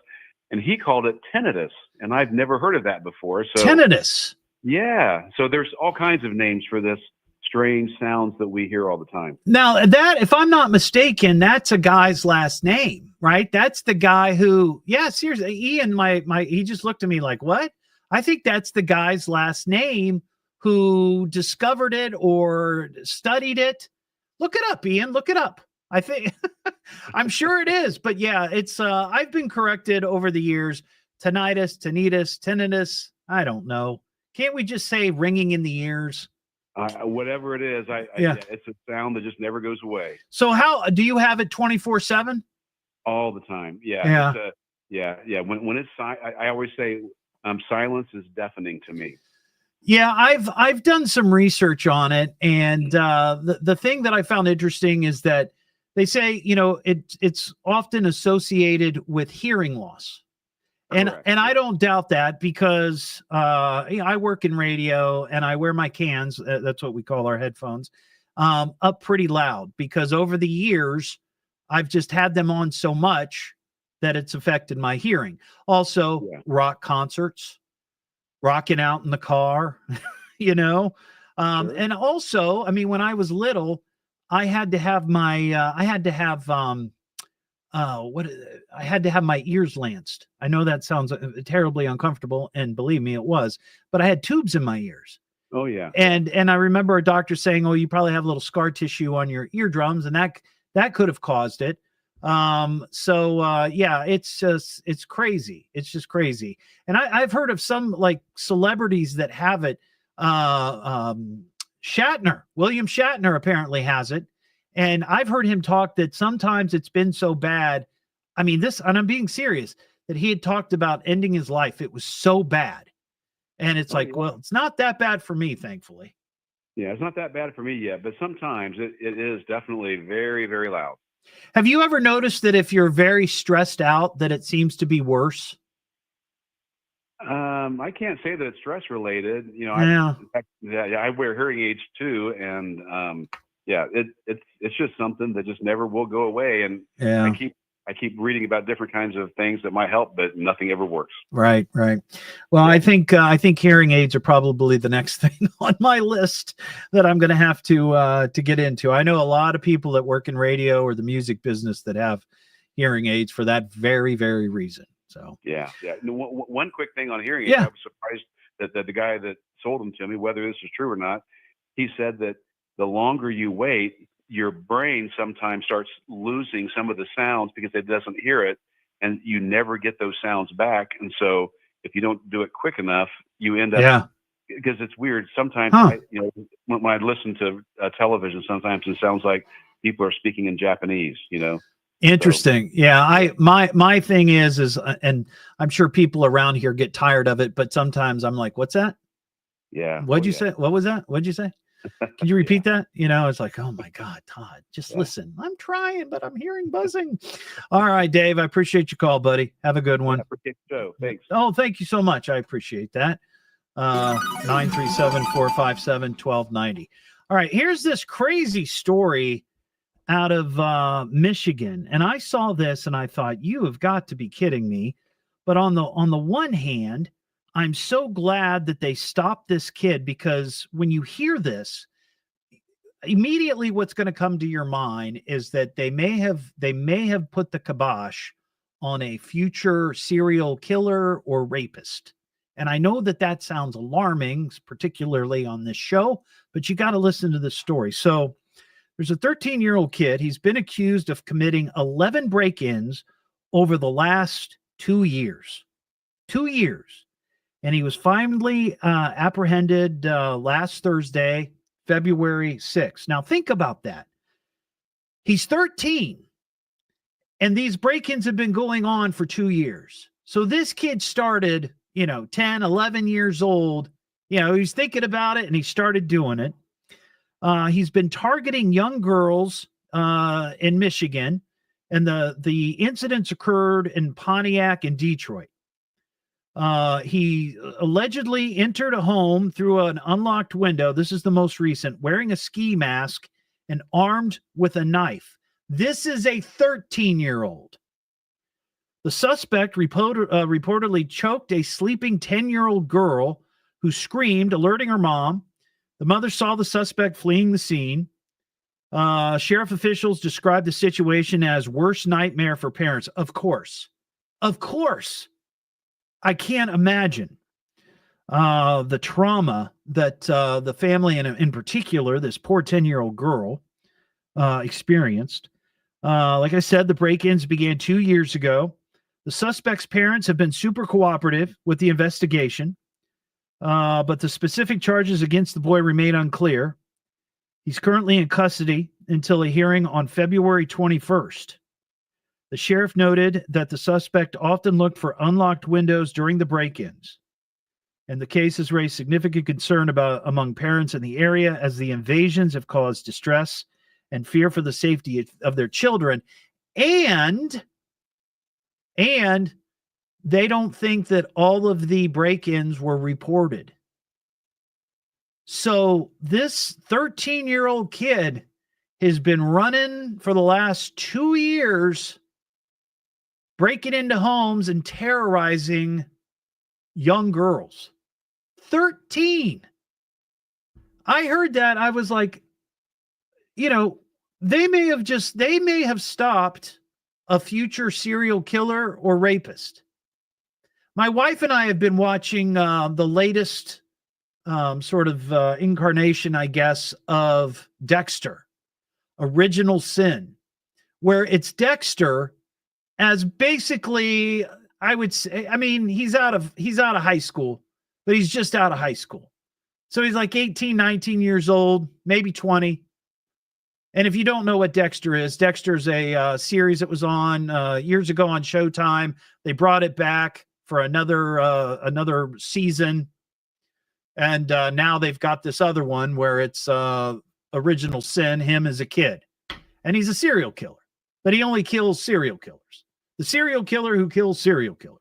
and he called it tinnitus, and I've never heard of that before. So tinnitus. Yeah. So there's all kinds of names for this strange sounds that we hear all the time. Now, that, if I'm not mistaken, that's a guy's last name, right? That's the guy who, yeah, seriously, Ian, he just looked at me like, what? I think that's the guy's last name who discovered it or studied it. Look it up, Ian, look it up. I think, I'm sure it is, but yeah, it's, I've been corrected over the years. Tinnitus, I don't know. Can't we just say ringing in the ears? Whatever it is, yeah, it's a sound that just never goes away. So how do you have it 24/7? All the time. Yeah. Yeah. When it's I always say silence is deafening to me. Yeah, I've done some research on it, and the thing that I found interesting is that they say, it's often associated with hearing loss. And Correct. I don't doubt that because I work in radio and I wear my cans, that's what we call our headphones, up pretty loud because over the years I've just had them on so much that it's affected my hearing. Also, rock concerts, rocking out in the car, sure. And also, I mean, when I was little, I had to have my I had to have my ears lanced. I know that sounds terribly uncomfortable, and believe me, it was, but I had tubes in my ears. Oh yeah. And I remember a doctor saying, "Oh, you probably have a little scar tissue on your eardrums," and that could have caused it. Yeah, it's crazy. It's just crazy. And I've heard of some like celebrities that have it. William Shatner apparently has it. And I've heard him talk that sometimes it's been so bad. I mean, and I'm being serious, that he had talked about ending his life. It was so bad. And it's well, it's not that bad for me, thankfully. Yeah, it's not that bad for me yet, but sometimes it is definitely very, very loud. Have you ever noticed that if you're very stressed out, that it seems to be worse? I can't say that it's stress related. Yeah. I wear hearing aids too, and it's just something that just never will go away. And yeah. I keep reading about different kinds of things that might help, but nothing ever works. Right. Well, I think hearing aids are probably the next thing on my list that I'm going to have to get into. I know a lot of people that work in radio or the music business that have hearing aids for that very, very reason. So yeah. One quick thing on hearing aids. I was surprised that the guy that sold them to me, whether this is true or not, he said that the longer you wait, your brain sometimes starts losing some of the sounds because it doesn't hear it, and you never get those sounds back. And so if you don't do it quick enough, you end up, because it's weird. Sometimes, when I listen to television, sometimes it sounds like people are speaking in Japanese, Interesting. So, my thing is, and I'm sure people around here get tired of it, but sometimes I'm like, what's that? Yeah. What'd you say? What was that? What'd you say? Can you repeat that? It's like, oh my God, Todd, just listen. I'm trying, but I'm hearing buzzing. All right, Dave, I appreciate your call, buddy. Have a good one. I appreciate the show. Thanks. Oh, thank you so much. I appreciate that. 937-457-1290. All right, here's this crazy story out of Michigan. And I saw this and I thought, you have got to be kidding me. But on the one hand, I'm so glad that they stopped this kid, because when you hear this, immediately what's going to come to your mind is that they may have put the kibosh on a future serial killer or rapist. And I know that sounds alarming, particularly on this show, but you got to listen to this story. So there's a 13-year-old kid. He's been accused of committing 11 break-ins over the last 2 years. 2 years. and he was finally apprehended last Thursday, February 6th. Now, think about that. He's 13, and these break-ins have been going on for 2 years. So this kid started, 10, 11 years old. He's thinking about it, and he started doing it. He's been targeting young girls in Michigan, and the incidents occurred in Pontiac and Detroit. He allegedly entered a home through an unlocked window. This is the most recent, wearing a ski mask and armed with a knife. This is a 13-year-old. The suspect reportedly choked a sleeping 10-year-old girl who screamed, alerting her mom. The mother saw the suspect fleeing the scene. Sheriff officials described the situation as worst nightmare for parents. Of course. I can't imagine the trauma that the family, and in particular, this poor 10-year-old girl, experienced. Like I said, the break-ins began 2 years ago. The suspect's parents have been super cooperative with the investigation, but the specific charges against the boy remain unclear. He's currently in custody until a hearing on February 21st. The sheriff noted that the suspect often looked for unlocked windows during the break-ins, and the case has raised significant concern among parents in the area, as the invasions have caused distress and fear for the safety of their children, and they don't think that all of the break-ins were reported. So this 13-year-old kid has been running for the last 2 years, breaking into homes and terrorizing young girls. 13. I heard that. I was like, they may have stopped a future serial killer or rapist. My wife and I have been watching the latest incarnation, I guess, of Dexter, Original Sin, where it's Dexter as basically, I would say, he's out of high school, but he's just out of high school. So he's like 18, 19 years old, maybe 20. And if you don't know what Dexter is, Dexter's a series that was on years ago on Showtime. They brought it back for another season. And now they've got this other one where it's Original Sin, him as a kid. And he's a serial killer, but he only kills serial killers. The serial killer who kills serial killers.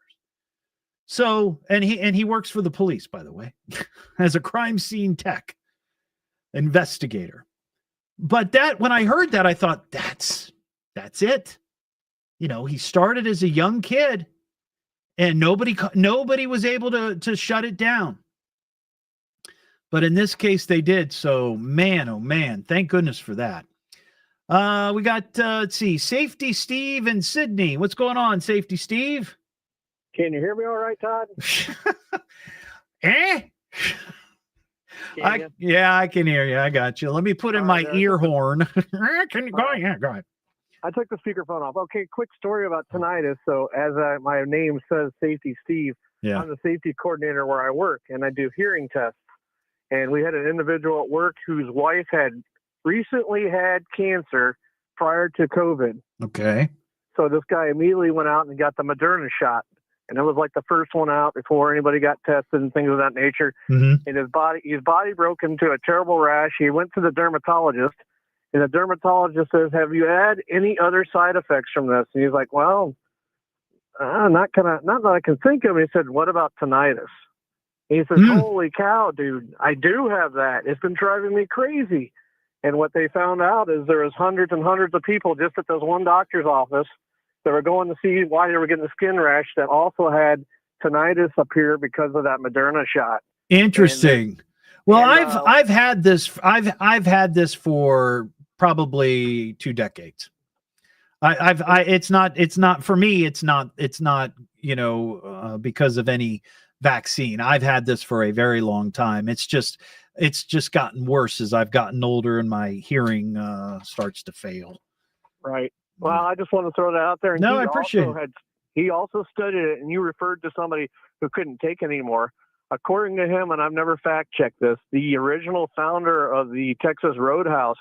So, and he works for the police, by the way, as a crime scene tech investigator. But when I heard that, I thought, that's it. He started as a young kid, and nobody was able to shut it down. But in this case, they did. So, man, oh man, thank goodness for that. We got, let's see, Safety Steve in Sydney. What's going on, Safety Steve? Can you hear me all right, Todd? Yeah, I can hear you. I got you. Let me put in my ear horn. Can you go? Yeah, go ahead. I took the speakerphone off. Okay, quick story about tinnitus. So as my name says, Safety Steve, yeah. I'm the safety coordinator where I work, and I do hearing tests. And we had an individual at work whose wife had recently had cancer prior to COVID. Okay. So this guy immediately went out and got the Moderna shot. And it was like the first one out before anybody got tested and things of that nature. Mm-hmm. And his body broke into a terrible rash. He went to the dermatologist, and the dermatologist says, "Have you had any other side effects from this?" And he's like, "Well, not that I can think of." And he said, "What about tinnitus?" And he says, "Holy cow, dude, I do have that. It's been driving me crazy." And what they found out is there was hundreds and hundreds of people just at this one doctor's office that were going to see why they were getting the skin rash that also had tinnitus up here because of that Moderna shot. Interesting. I've had this. I've had this for probably 2 decades. It's not for me. It's not because of any vaccine. I've had this for a very long time. It's just gotten worse as I've gotten older and my hearing starts to fail. Right. Well, I just want to throw that out there. And no, I appreciate it. He also studied it, and you referred to somebody who couldn't take it anymore. according to him, and I've never fact checked this, the original founder of the Texas Roadhouse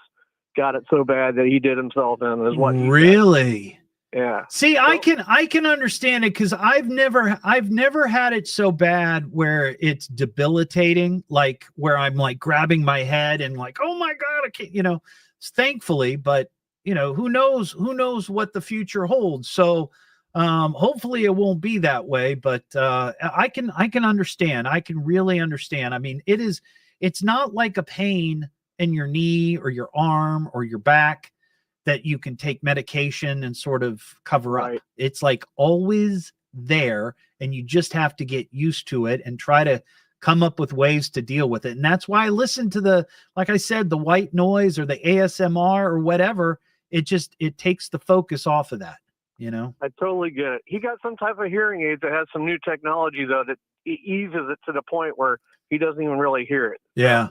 got it so bad that he did himself in. Is what he said. Really? Yeah. See, I can understand it because I've never had it so bad where it's debilitating, like where I'm like grabbing my head and like, oh my God, I can't, thankfully, but who knows what the future holds. So hopefully it won't be that way, but I can understand. I can really understand. I mean, it's not like a pain in your knee or your arm or your back that you can take medication and sort of cover up. It's like always there, and you just have to get used to it and try to come up with ways to deal with it. And that's why I listen to like I said, the white noise or the ASMR or whatever. It takes the focus off of that, I totally get it. He got some type of hearing aid that has some new technology, though, that eases it to the point where he doesn't even really hear it. Yeah.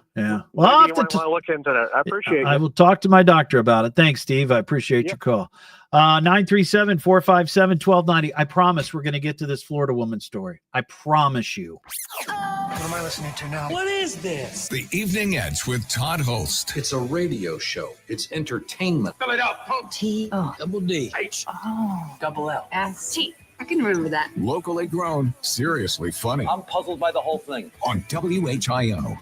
Well, I'll have to look into that. I appreciate it. I will talk to my doctor about it. Thanks, Steve. I appreciate your call. 937-457-1290. I promise we're going to get to this Florida woman story. I promise you. What am I listening to now? What is this? The Evening Edge with Todd Hollst. It's a radio show. It's entertainment. Spell it out. Double D. H. Double L. S-T. I can remember that. Locally grown, seriously funny. I'm puzzled by the whole thing. On WHIO.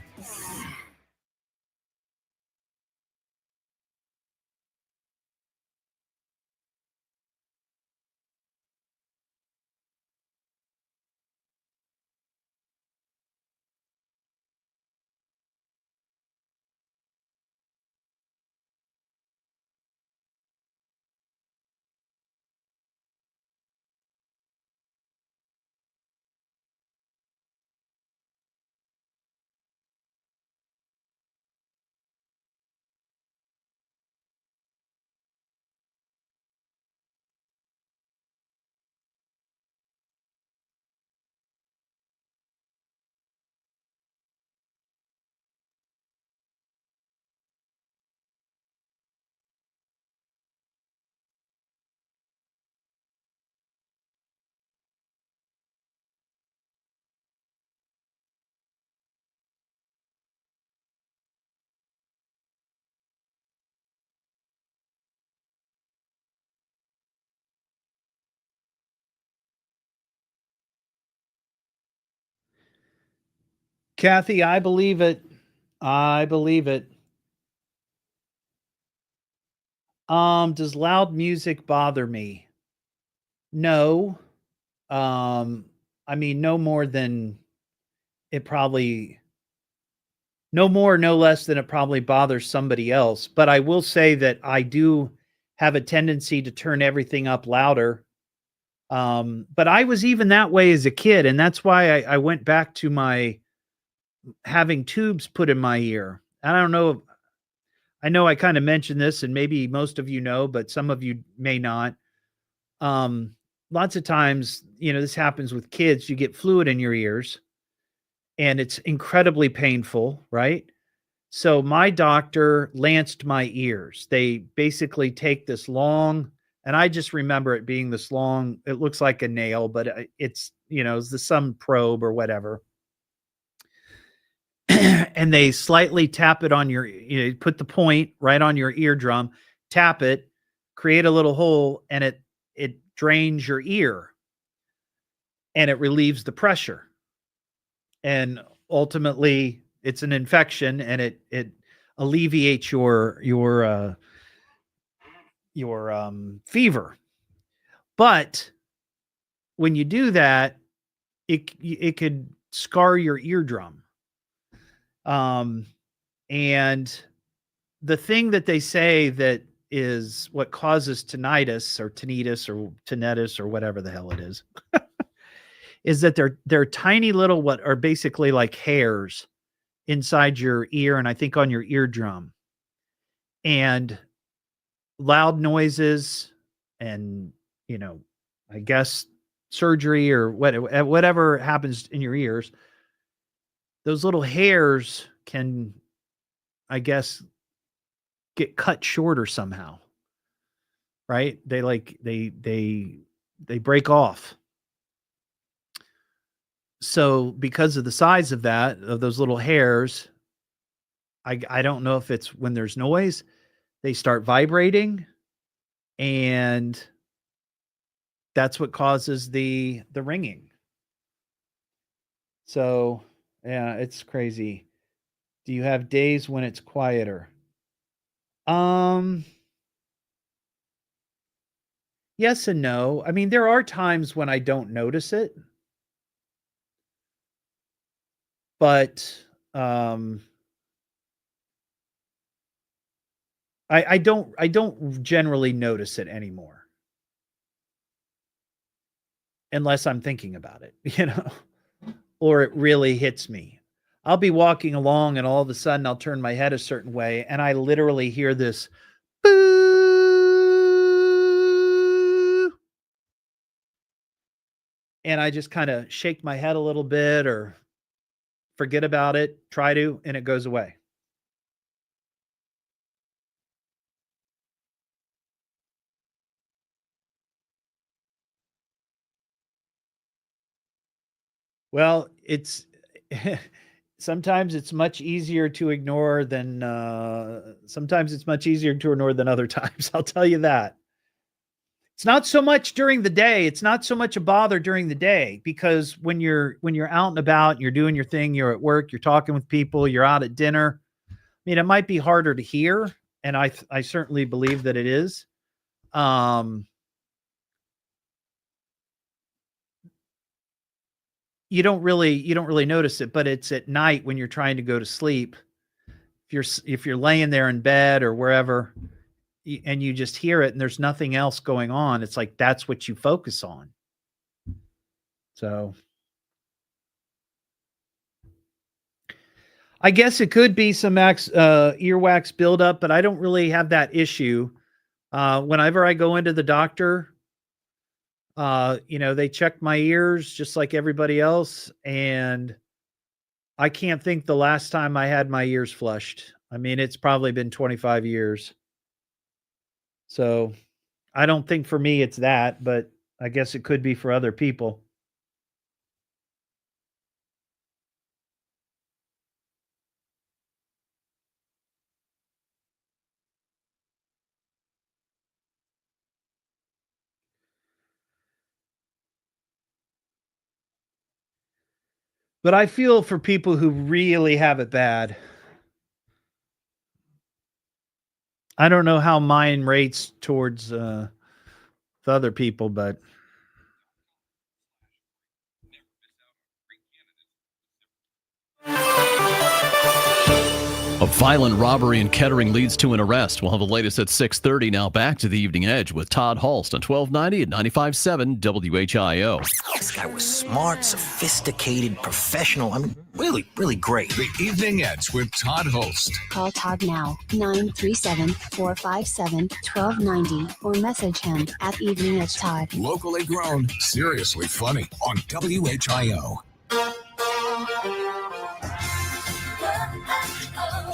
Kathy, I believe it. Does loud music bother me? No. I mean, no more, no less than it probably bothers somebody else. But I will say that I do have a tendency to turn everything up louder. But I was even that way as a kid. And that's why I went back to my having tubes put in my ear. And I don't know. I know I kind of mentioned this, and maybe most of you know, but some of you may not. Lots of times, this happens with kids. You get fluid in your ears, and it's incredibly painful, right? So my doctor lanced my ears. They basically take this long, and I just remember it being this long. It looks like a nail, but it's, it's some probe or whatever. And they slightly tap it on your, put the point right on your eardrum, tap it, create a little hole, and it drains your ear, and it relieves the pressure. And ultimately it's an infection, and it alleviates your fever. But when you do that, it could scar your eardrum. And the thing that they say that is what causes tinnitus or tinnitus or whatever the hell it is, is that they're tiny little, what are basically like hairs inside your ear, and I think on your eardrum. And loud noises and, I guess surgery or whatever happens in your ears, those little hairs can, I guess, get cut shorter somehow, right? They break off. So because of the size of those little hairs, I don't know if it's when there's noise, they start vibrating, and that's what causes the ringing. So, yeah, it's crazy. Do you have days when it's quieter? Yes and no. I mean, there are times when I don't notice it. But I don't generally notice it anymore. Unless I'm thinking about it, or it really hits me. I'll be walking along and all of a sudden I'll turn my head a certain way and I literally hear this boo. And I just kind of shake my head a little bit or forget about it, try to, and it goes away. Well, it's sometimes it's much easier to ignore than sometimes it's much easier to ignore than other times. I'll tell you that. It's not so much during the day. It's not so much a bother during the day because when you're out and about, you're doing your thing, you're at work, you're talking with people, you're out at dinner. I mean, it might be harder to hear, and I certainly believe that it is. You don't really notice it, but it's at night when you're trying to go to sleep. If you're laying there in bed or wherever, and you just hear it and there's nothing else going on, it's like that's what you focus on. So I guess it could be some earwax buildup, but I don't really have that issue. Whenever I go into the doctor, they check my ears just like everybody else. And I can't think the last time I had my ears flushed. I mean, it's probably been 25 years. So I don't think for me it's that, but I guess it could be for other people. But I feel for people who really have it bad. I don't know how mine rates towards the other people, but a violent robbery in Kettering leads to an arrest. We'll have the latest at 6:30. Now back to the Evening Edge with Todd Hollst on 1290 at 95.7 WHIO. This guy was smart, sophisticated, professional. I mean, really, really great. The Evening Edge with Todd Hollst. Call Todd now, 937-457-1290, or message him at Evening Edge Todd. Locally grown, seriously funny on WHIO.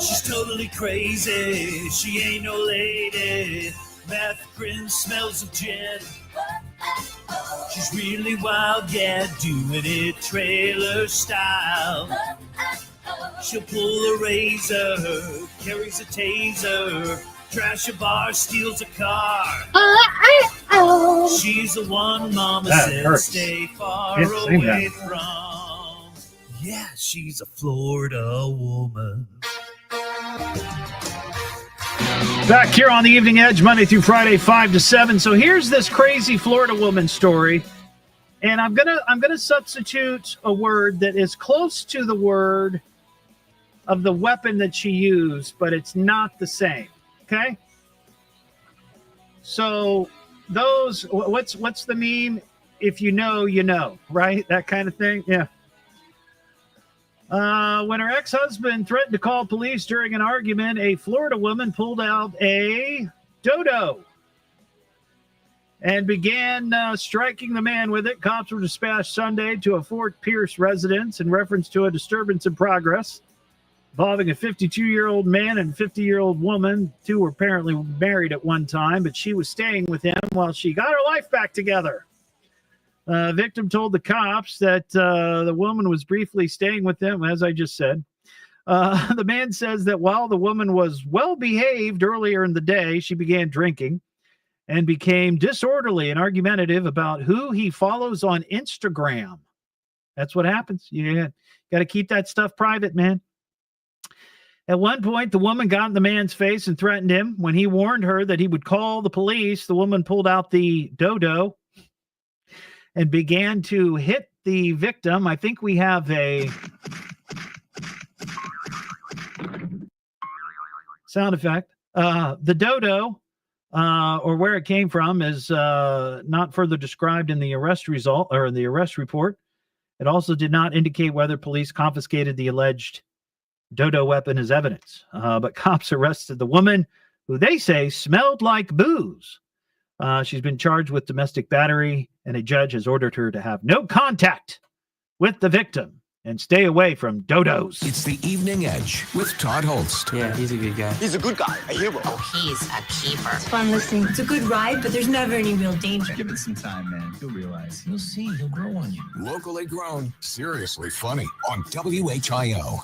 She's totally crazy. She ain't no lady. Meth grin, smells of gin. She's really wild, yeah, doing it trailer style. She'll pull a razor, carries a taser, trash a bar, steals a car. She's the one mama said stay far away from. Yeah, she's a Florida woman. Back here on the Evening Edge, Monday through Friday, 5 to 7. So here's this crazy Florida woman story, and I'm gonna substitute a word that is close to the word of the weapon that she used, but it's not the same. Okay. So what's the meme? If you know, you know, right? That kind of thing. Yeah. When her ex-husband threatened to call police during an argument, a Florida woman pulled out a dodo and began striking the man with it. Cops were dispatched Sunday to a Fort Pierce residence in reference to a disturbance in progress involving a 52-year-old man and a 50-year-old woman. Two were apparently married at one time, but she was staying with him while she got her life back together. Victim told the cops that the woman was briefly staying with them, as I just said. The man says that while the woman was well behaved earlier in the day, she began drinking and became disorderly and argumentative about who he follows on Instagram. That's what happens. You got to keep that stuff private, man. At one point, the woman got in the man's face and threatened him. When he warned her that he would call the police, the woman pulled out the dodo and began to hit the victim. I think we have a sound effect. The dodo, or where it came from, is not further described in the arrest result or in the arrest report. It also did not indicate whether police confiscated the alleged dodo weapon as evidence. But cops arrested the woman, who they say smelled like booze. She's been charged with domestic battery, and a judge has ordered her to have no contact with the victim and stay away from dodos. It's the Evening Edge with Todd Hollst. Yeah, he's a good guy. He's a good guy, a hero. Oh, he's a keeper. It's fun listening. It's a good ride, but there's never any real danger. Give it some time, man. You'll realize. You'll see. He'll grow on you. Locally grown, seriously funny on WHIO.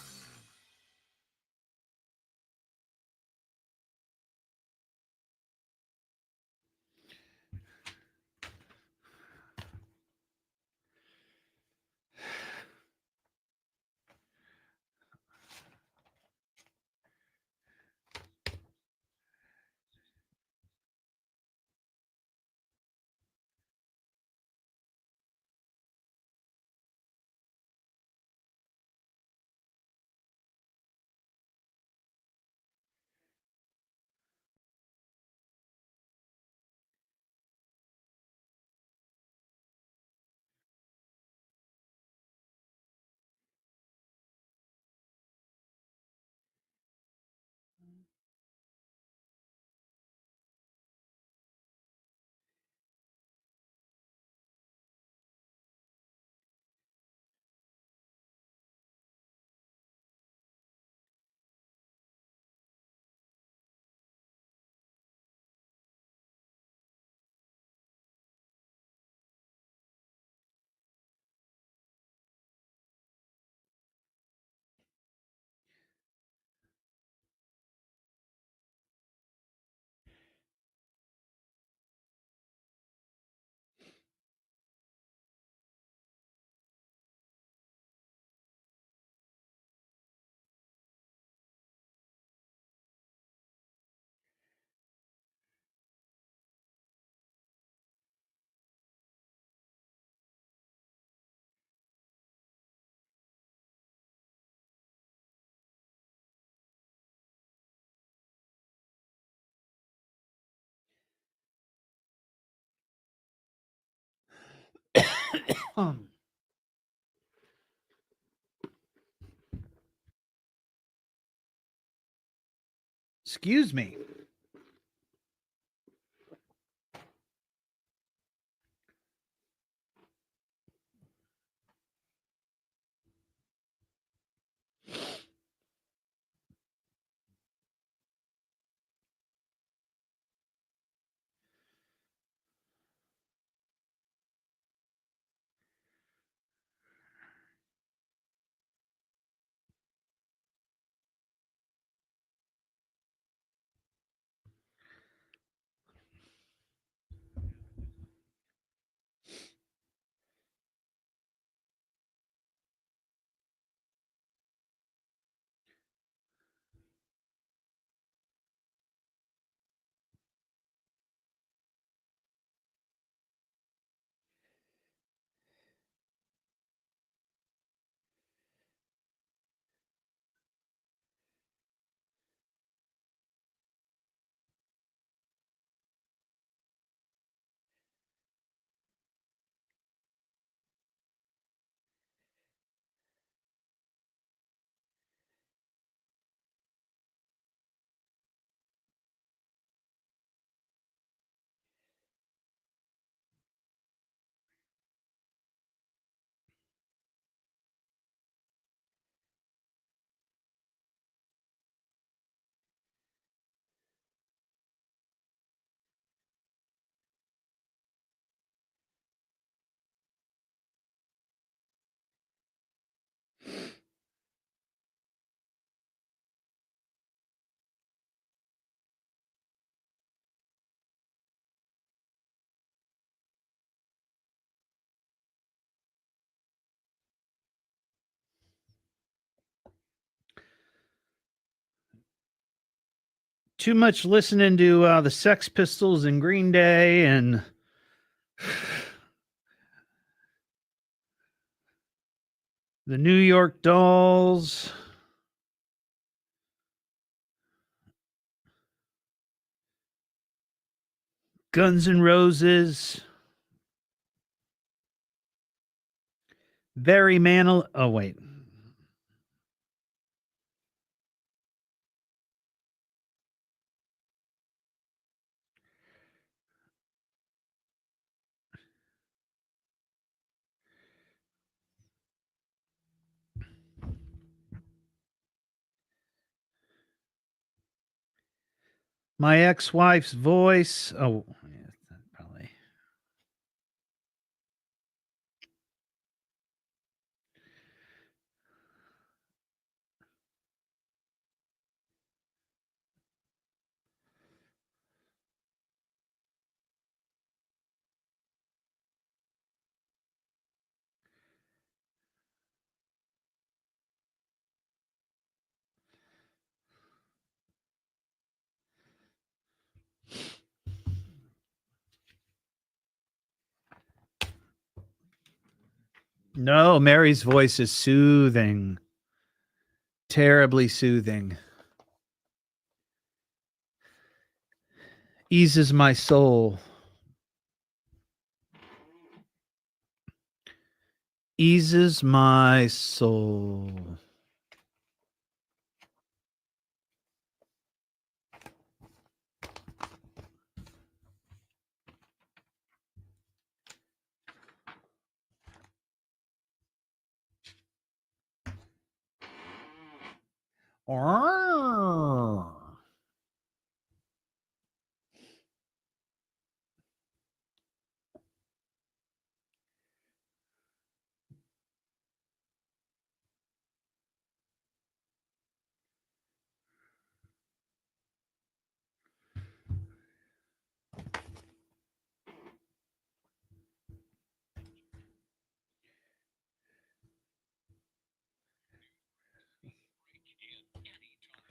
Excuse me. Too much listening to the Sex Pistols and Green Day and the New York Dolls. Guns N' Roses. Barry Manilow. Oh, wait. My ex-wife's voice. Oh, yeah, probably. No, Mary's voice is soothing. Terribly soothing. Eases my soul. Eases my soul.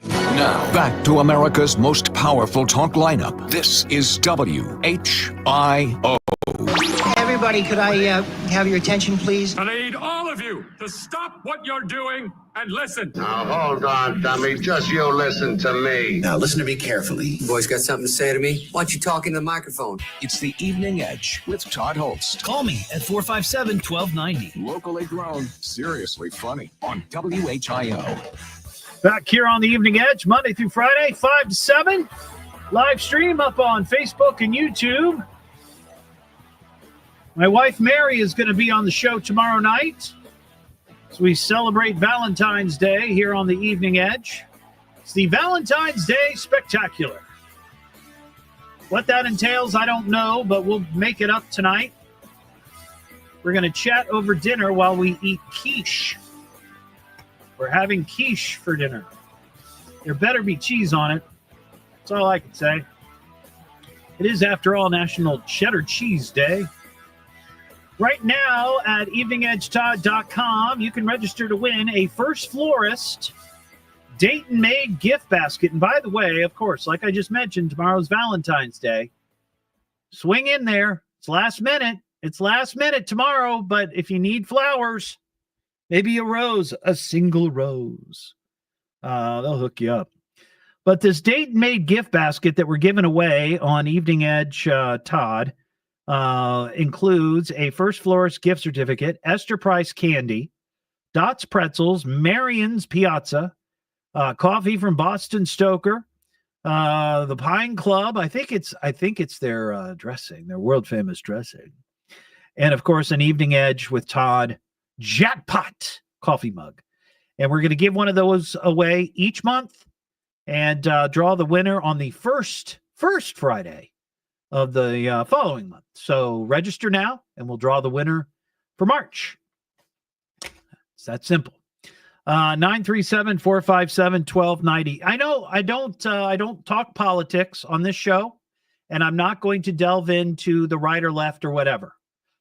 Now, back to America's most powerful talk lineup. This is WHIO. Everybody, could I have your attention, please? I need all of you to stop what you're doing and listen. Now, hold on, dummy. Just you listen to me. Now, listen to me carefully. Boys got something to say to me? Why don't you talk into the microphone? It's the Evening Edge with Todd Hollst. Call me at 457-1290. Locally grown, seriously funny on WHIO. Back here on the Evening Edge, Monday through Friday, 5 to 7. Live stream up on Facebook and YouTube. My wife, Mary, is going to be on the show tomorrow night as we celebrate Valentine's Day here on the Evening Edge. It's the Valentine's Day Spectacular. What that entails, I don't know, but we'll make it up tonight. We're going to chat over dinner while we eat quiche. We're having quiche for dinner. There better be cheese on it. That's all I can say. It is, after all, National Cheddar Cheese Day. Right now at eveningedgetodd.com, you can register to win a First Florist Dayton-made gift basket. And by the way, of course, like I just mentioned, tomorrow's Valentine's Day. Swing in there. It's last minute. It's last minute tomorrow, but if you need flowers, maybe a rose, a single rose, they'll hook you up. But this Dayton-made gift basket that we're giving away on Evening Edge, Todd, includes a First Florist gift certificate, Esther Price candy, Dots Pretzels, Marion's Piazza, coffee from Boston Stoker, the Pine Club. I think it's their dressing, their world famous dressing, and of course an Evening Edge with Todd jackpot coffee mug. And we're going to give one of those away each month and draw the winner on the first Friday of the following month. So register now, and we'll draw the winner for March. It's that simple. 937-457-1290. I know I don't talk politics on this show, and I'm not going to delve into the right or left or whatever.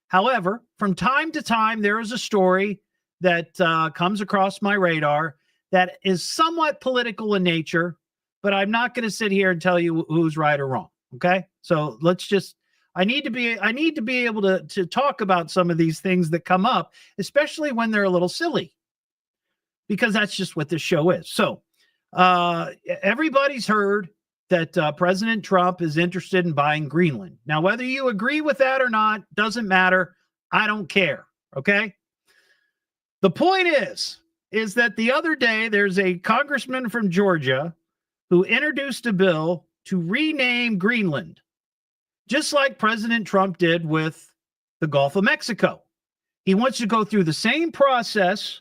However, from time to time, there is a story that comes across my radar that is somewhat political in nature, but I'm not going to sit here and tell you who's right or wrong. Okay. So I need to be able to talk about some of these things that come up, especially when they're a little silly, because that's just what this show is. So everybody's heard that President Trump is interested in buying Greenland. Now, whether you agree with that or not, doesn't matter. I don't care. Okay. The point is that the other day, there's a congressman from Georgia who introduced a bill to rename Greenland, just like President Trump did with the Gulf of Mexico. He wants to go through the same process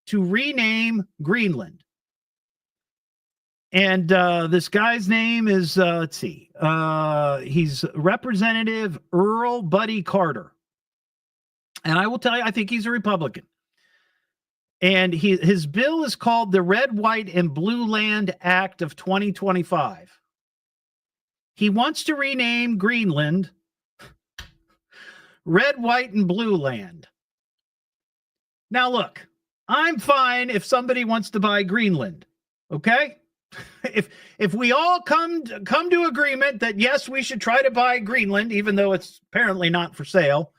to rename Greenland. And this guy's name is, he's Representative Earl Buddy Carter. And I will tell you, I think he's a Republican. And his bill is called the Red, White, and Blue Land Act of 2025. He wants to rename Greenland Red, White, and Blue Land. Now, look, I'm fine if somebody wants to buy Greenland, okay? If we all come to agreement that, yes, we should try to buy Greenland, even though it's apparently not for sale.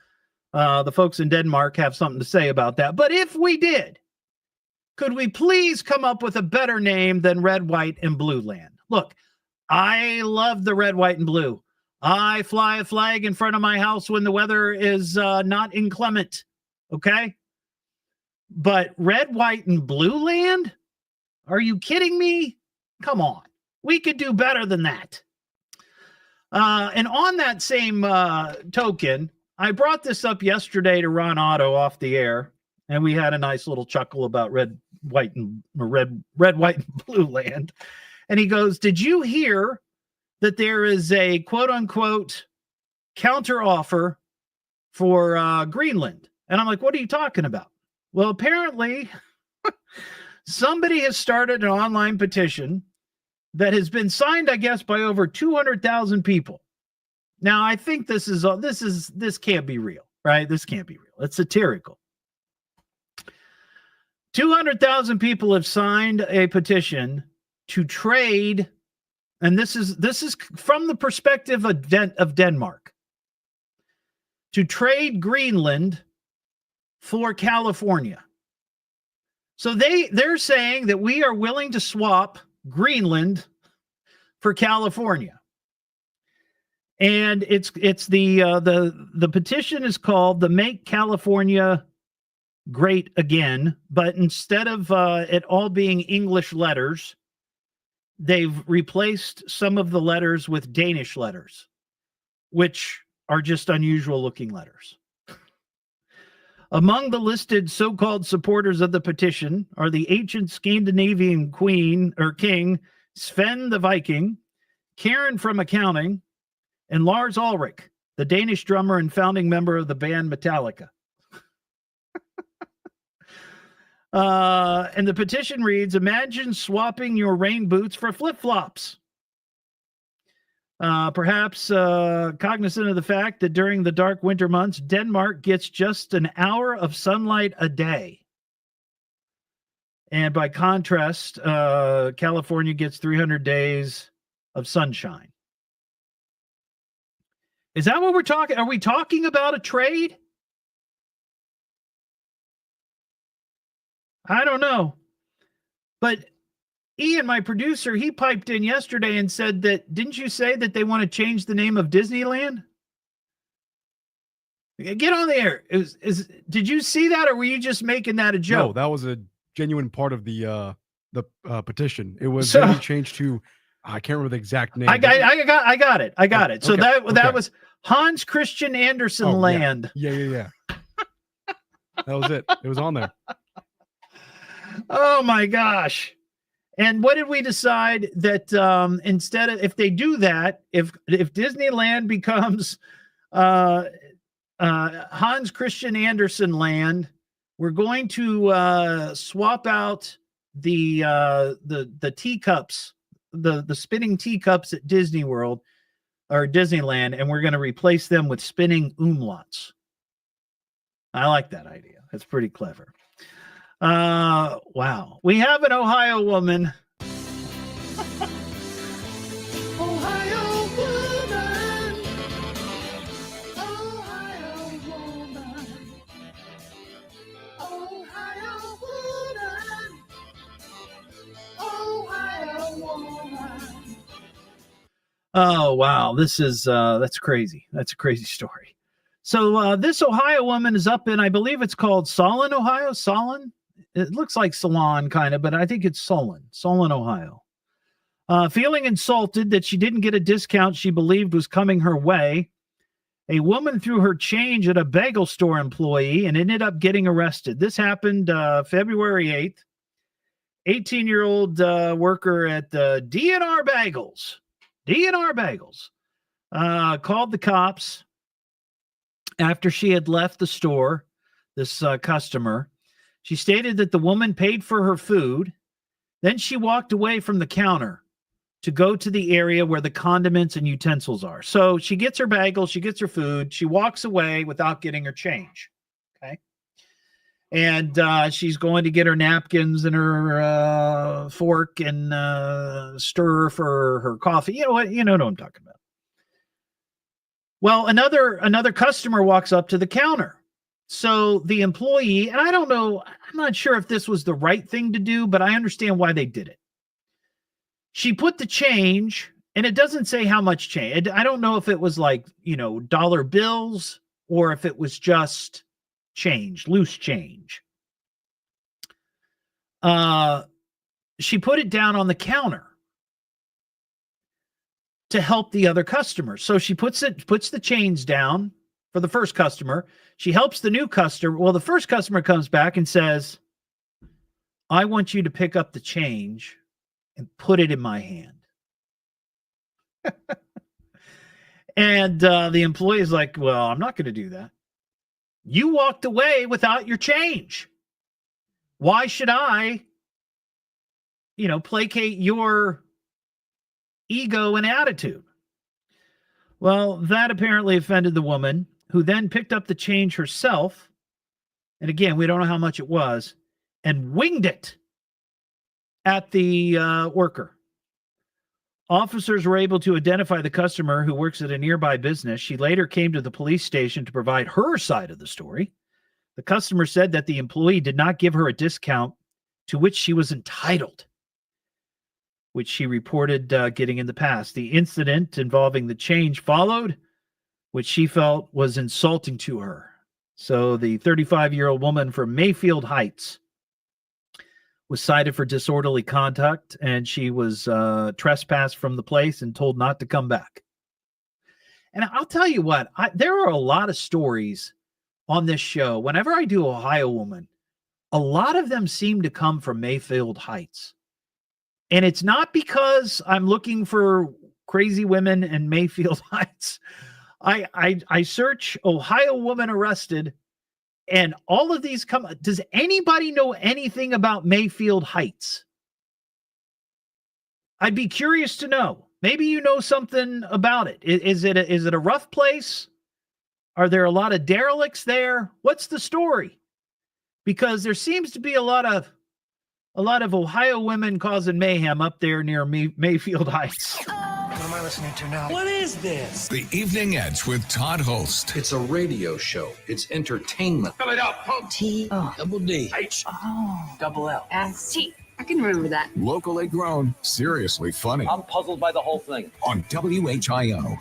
The folks in Denmark have something to say about that. But if we did, could we please come up with a better name than Red, White, and Blue Land? Look, I love the red, white, and blue. I fly a flag in front of my house when the weather is not inclement, okay? But red, white, and blue land? Are you kidding me? Come on. We could do better than that. And on that same token, I brought this up yesterday to Ron Otto off the air, and we had a nice little chuckle about red, white, and blue land. And he goes, did you hear that there is a quote unquote counter offer for Greenland? And I'm like, what are you talking about? Well, apparently somebody has started an online petition that has been signed, I guess, by over 200,000 people. Now, I think this can't be real, right? This can't be real. It's satirical. 200,000 people have signed a petition to trade, and this is from the perspective of Denmark, to trade Greenland for California. So they're saying that we are willing to swap Greenland for California. And it's the petition is called the Make California Great Again, but instead of it all being English letters, they've replaced some of the letters with Danish letters, which are just unusual looking letters. Among the listed so-called supporters of the petition are the ancient Scandinavian king Sven the Viking, Karen from accounting, and Lars Ulrich, the Danish drummer and founding member of the band Metallica. And the petition reads, imagine swapping your rain boots for flip-flops. Perhaps cognizant of the fact that during the dark winter months, Denmark gets just an hour of sunlight a day. And by contrast, California gets 300 days of sunshine. Is that what we're talking? Are we talking about a trade? I don't know. But Ian, my producer, he piped in yesterday and said that, didn't you say that they want to change the name of Disneyland? Get on the air. Did you see that, or were you just making that a joke? No, that was a genuine part of the petition. It was then changed to, I can't remember the exact name. I got it. So okay, that was Hans Christian Andersen Land. Yeah. That was it. It was on there. Oh my gosh. And what did we decide that instead of, if they do that, if Disneyland becomes Hans Christian Andersen Land, we're going to swap out the teacups, the spinning teacups at Disney World or Disneyland, and we're going to replace them with spinning umlauts. I like that idea. That's pretty clever. Wow. We have an Ohio woman Oh, wow. This is, that's crazy. That's a crazy story. So this Ohio woman is up in, I believe it's called Solon, Ohio. Solon? It looks like Salon kind of, but I think it's Solon, Ohio. Feeling insulted that she didn't get a discount she believed was coming her way, a woman threw her change at a bagel store employee and ended up getting arrested. This happened February 8th. 18-year-old worker at DNR Bagels called the cops after she had left the store, this customer. She stated that the woman paid for her food. Then she walked away from the counter to go to the area where the condiments and utensils are. So she gets her bagel, she gets her food, she walks away without getting her change. Okay. And she's going to get her napkins and her fork and stir for her coffee. You know what I'm talking about. Well, another customer walks up to the counter. So the employee, and I don't know, I'm not sure if this was the right thing to do, but I understand why they did it. She put the change, and it doesn't say how much change. I don't know if it was like, dollar bills or if it was just change, loose change. She put it down on the counter to help the other customer. So she puts the change down for the first customer. She helps the new customer. Well, the first customer comes back and says, I want you to pick up the change and put it in my hand. And the employee is like, well, I'm not going to do that. You walked away without your change. Why should I, placate your ego and attitude? Well, that apparently offended the woman, who then picked up the change herself. And again, we don't know how much it was, and winged it at the worker. Officers were able to identify the customer, who works at a nearby business. She later came to the police station to provide her side of the story. The customer said that the employee did not give her a discount to which she was entitled, which she reported getting in the past. The incident involving the change followed, which she felt was insulting to her. So the 35-year-old woman from Mayfield Heights was cited for disorderly conduct, and she was trespassed from the place and told not to come back. And I'll tell you what, there are a lot of stories on this show. Whenever I do Ohio Woman, a lot of them seem to come from Mayfield Heights. And it's not because I'm looking for crazy women in Mayfield Heights. I search Ohio woman arrested, and all of these come. Does anybody know anything about Mayfield Heights? I'd be curious to know. Maybe you know something about it. Is it a rough place? Are there a lot of derelicts there? What's the story? Because there seems to be a lot of Ohio women causing mayhem up there near Mayfield Heights. What am I listening to now? What is this? The Evening Edge with Todd Hollst. It's a radio show. It's entertainment. Fill it up. Double D. H. Double L. S-T. I can remember that. Locally grown, seriously funny. I'm puzzled by the whole thing. On WHIO.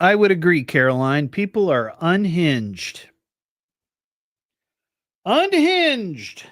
I would agree, Caroline. People are unhinged. Unhinged.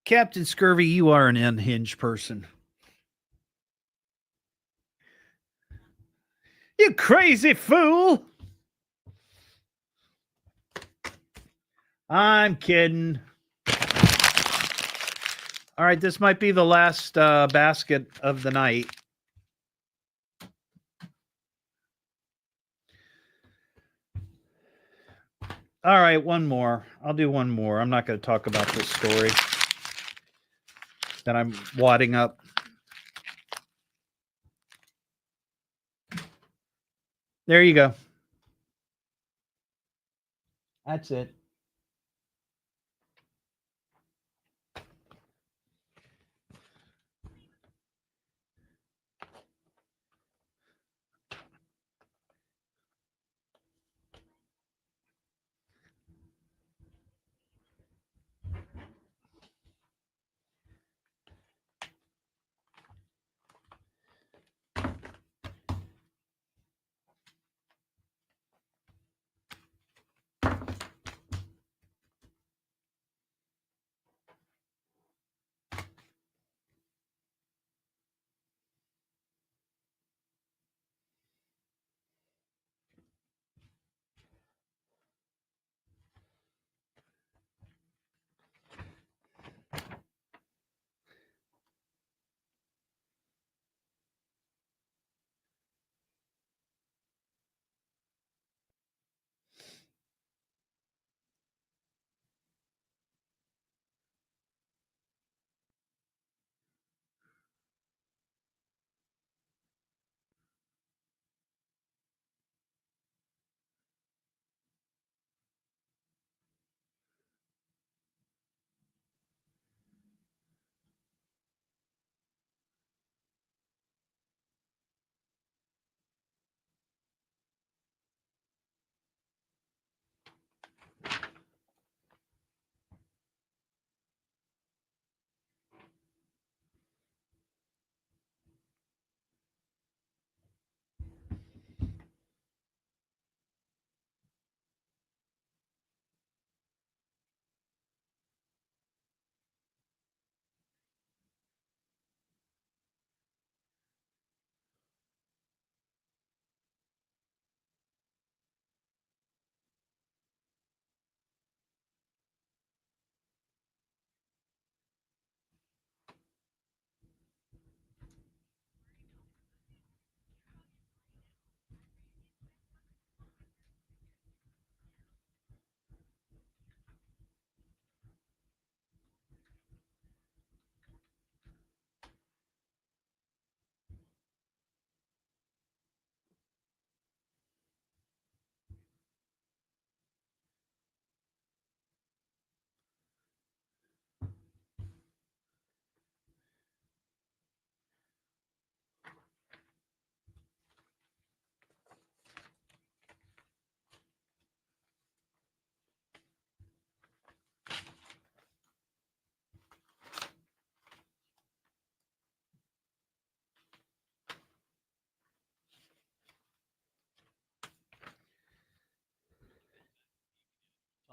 Captain Scurvy, you are an unhinged person. You crazy fool. I'm kidding. All right, this might be the last basket of the night. All right, one more. I'll do one more. I'm not going to talk about this story that I'm wadding up. There you go. That's it.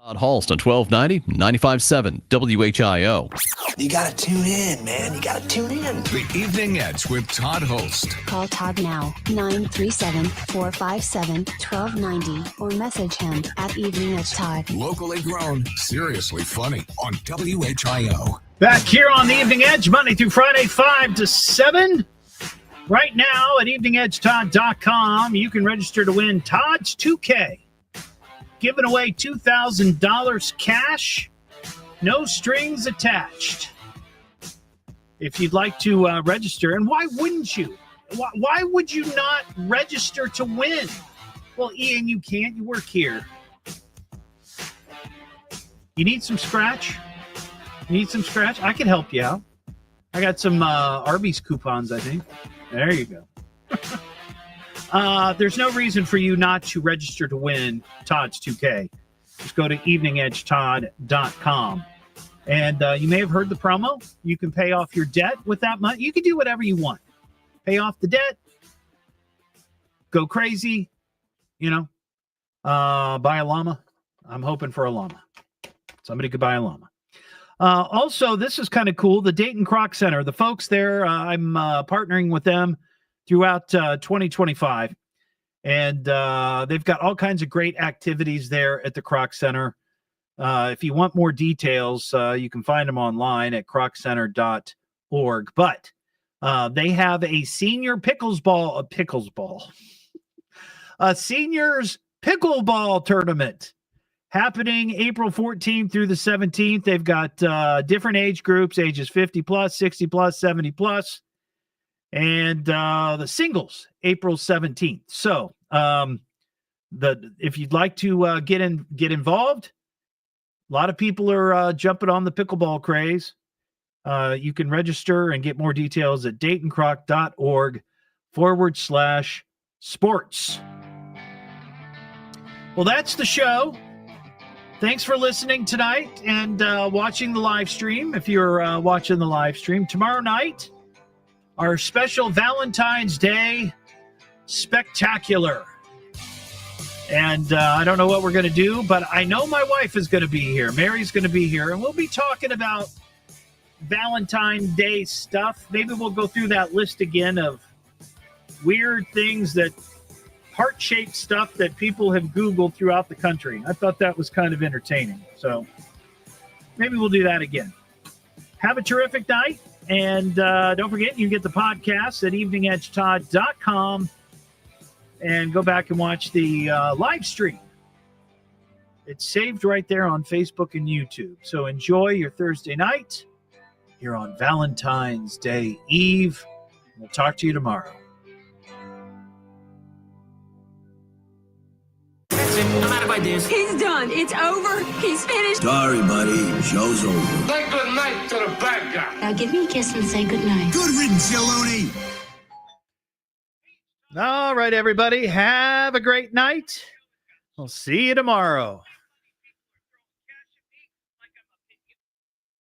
Todd Hollst on 1290, 95.7 WHIO. You gotta tune in, man. You gotta tune in. The Evening Edge with Todd Hollst. Call Todd now, 937-457-1290, or message him at Evening Edge Todd. Locally grown, seriously funny on WHIO. Back here on the Evening Edge, Monday through Friday, 5 to 7. Right now at eveningedgetodd.com, you can register to win Todd's 2K. Giving away $2,000 cash, no strings attached. If you'd like to register, and why wouldn't you? Why would you not register to win? Well, Ian, you can't. You work here. You need some scratch? You need some scratch? I can help you out. I got some Arby's coupons, I think. There you go. There's no reason for you not to register to win Todd's 2K. Just go to eveningedgetodd.com. And you may have heard the promo. You can pay off your debt with that money. You can do whatever you want. Pay off the debt. Go crazy. Buy a llama. I'm hoping for a llama. Somebody could buy a llama. Also, this is kind of cool. The Dayton Croc Center, the folks there, I'm partnering with them throughout 2025. And they've got all kinds of great activities there at the Croc Center. If you want more details, you can find them online at croccenter.org. But they have a senior a seniors pickleball tournament happening April 14th through the 17th. They've got different age groups, ages 50 plus, 60 plus, 70 plus, and the singles April 17th. So if you'd like to get involved, a lot of people are jumping on the pickleball craze. You can register and get more details at DaytonCroc.org/sports. Well, that's the show. Thanks for listening tonight and watching the live stream. If you're watching the live stream, tomorrow night, our special Valentine's Day spectacular. And I don't know what we're going to do, but I know my wife is going to be here. Mary's going to be here, and we'll be talking about Valentine's Day stuff. Maybe we'll go through that list again of weird things, that heart-shaped stuff that people have Googled throughout the country. I thought that was kind of entertaining. So maybe we'll do that again. Have a terrific night. And don't forget, you can get the podcast at eveningedgetodd.com and go back and watch the live stream. It's saved right there on Facebook and YouTube. So enjoy your Thursday night here on Valentine's Day Eve. We'll talk to you tomorrow. I'm out of ideas. He's done. It's over. He's finished. Sorry, buddy. Show's over. Say good night to the bad guy. Now give me a kiss and say goodnight. Good riddance, Yaloney. All right, everybody. Have a great night. We'll see you tomorrow.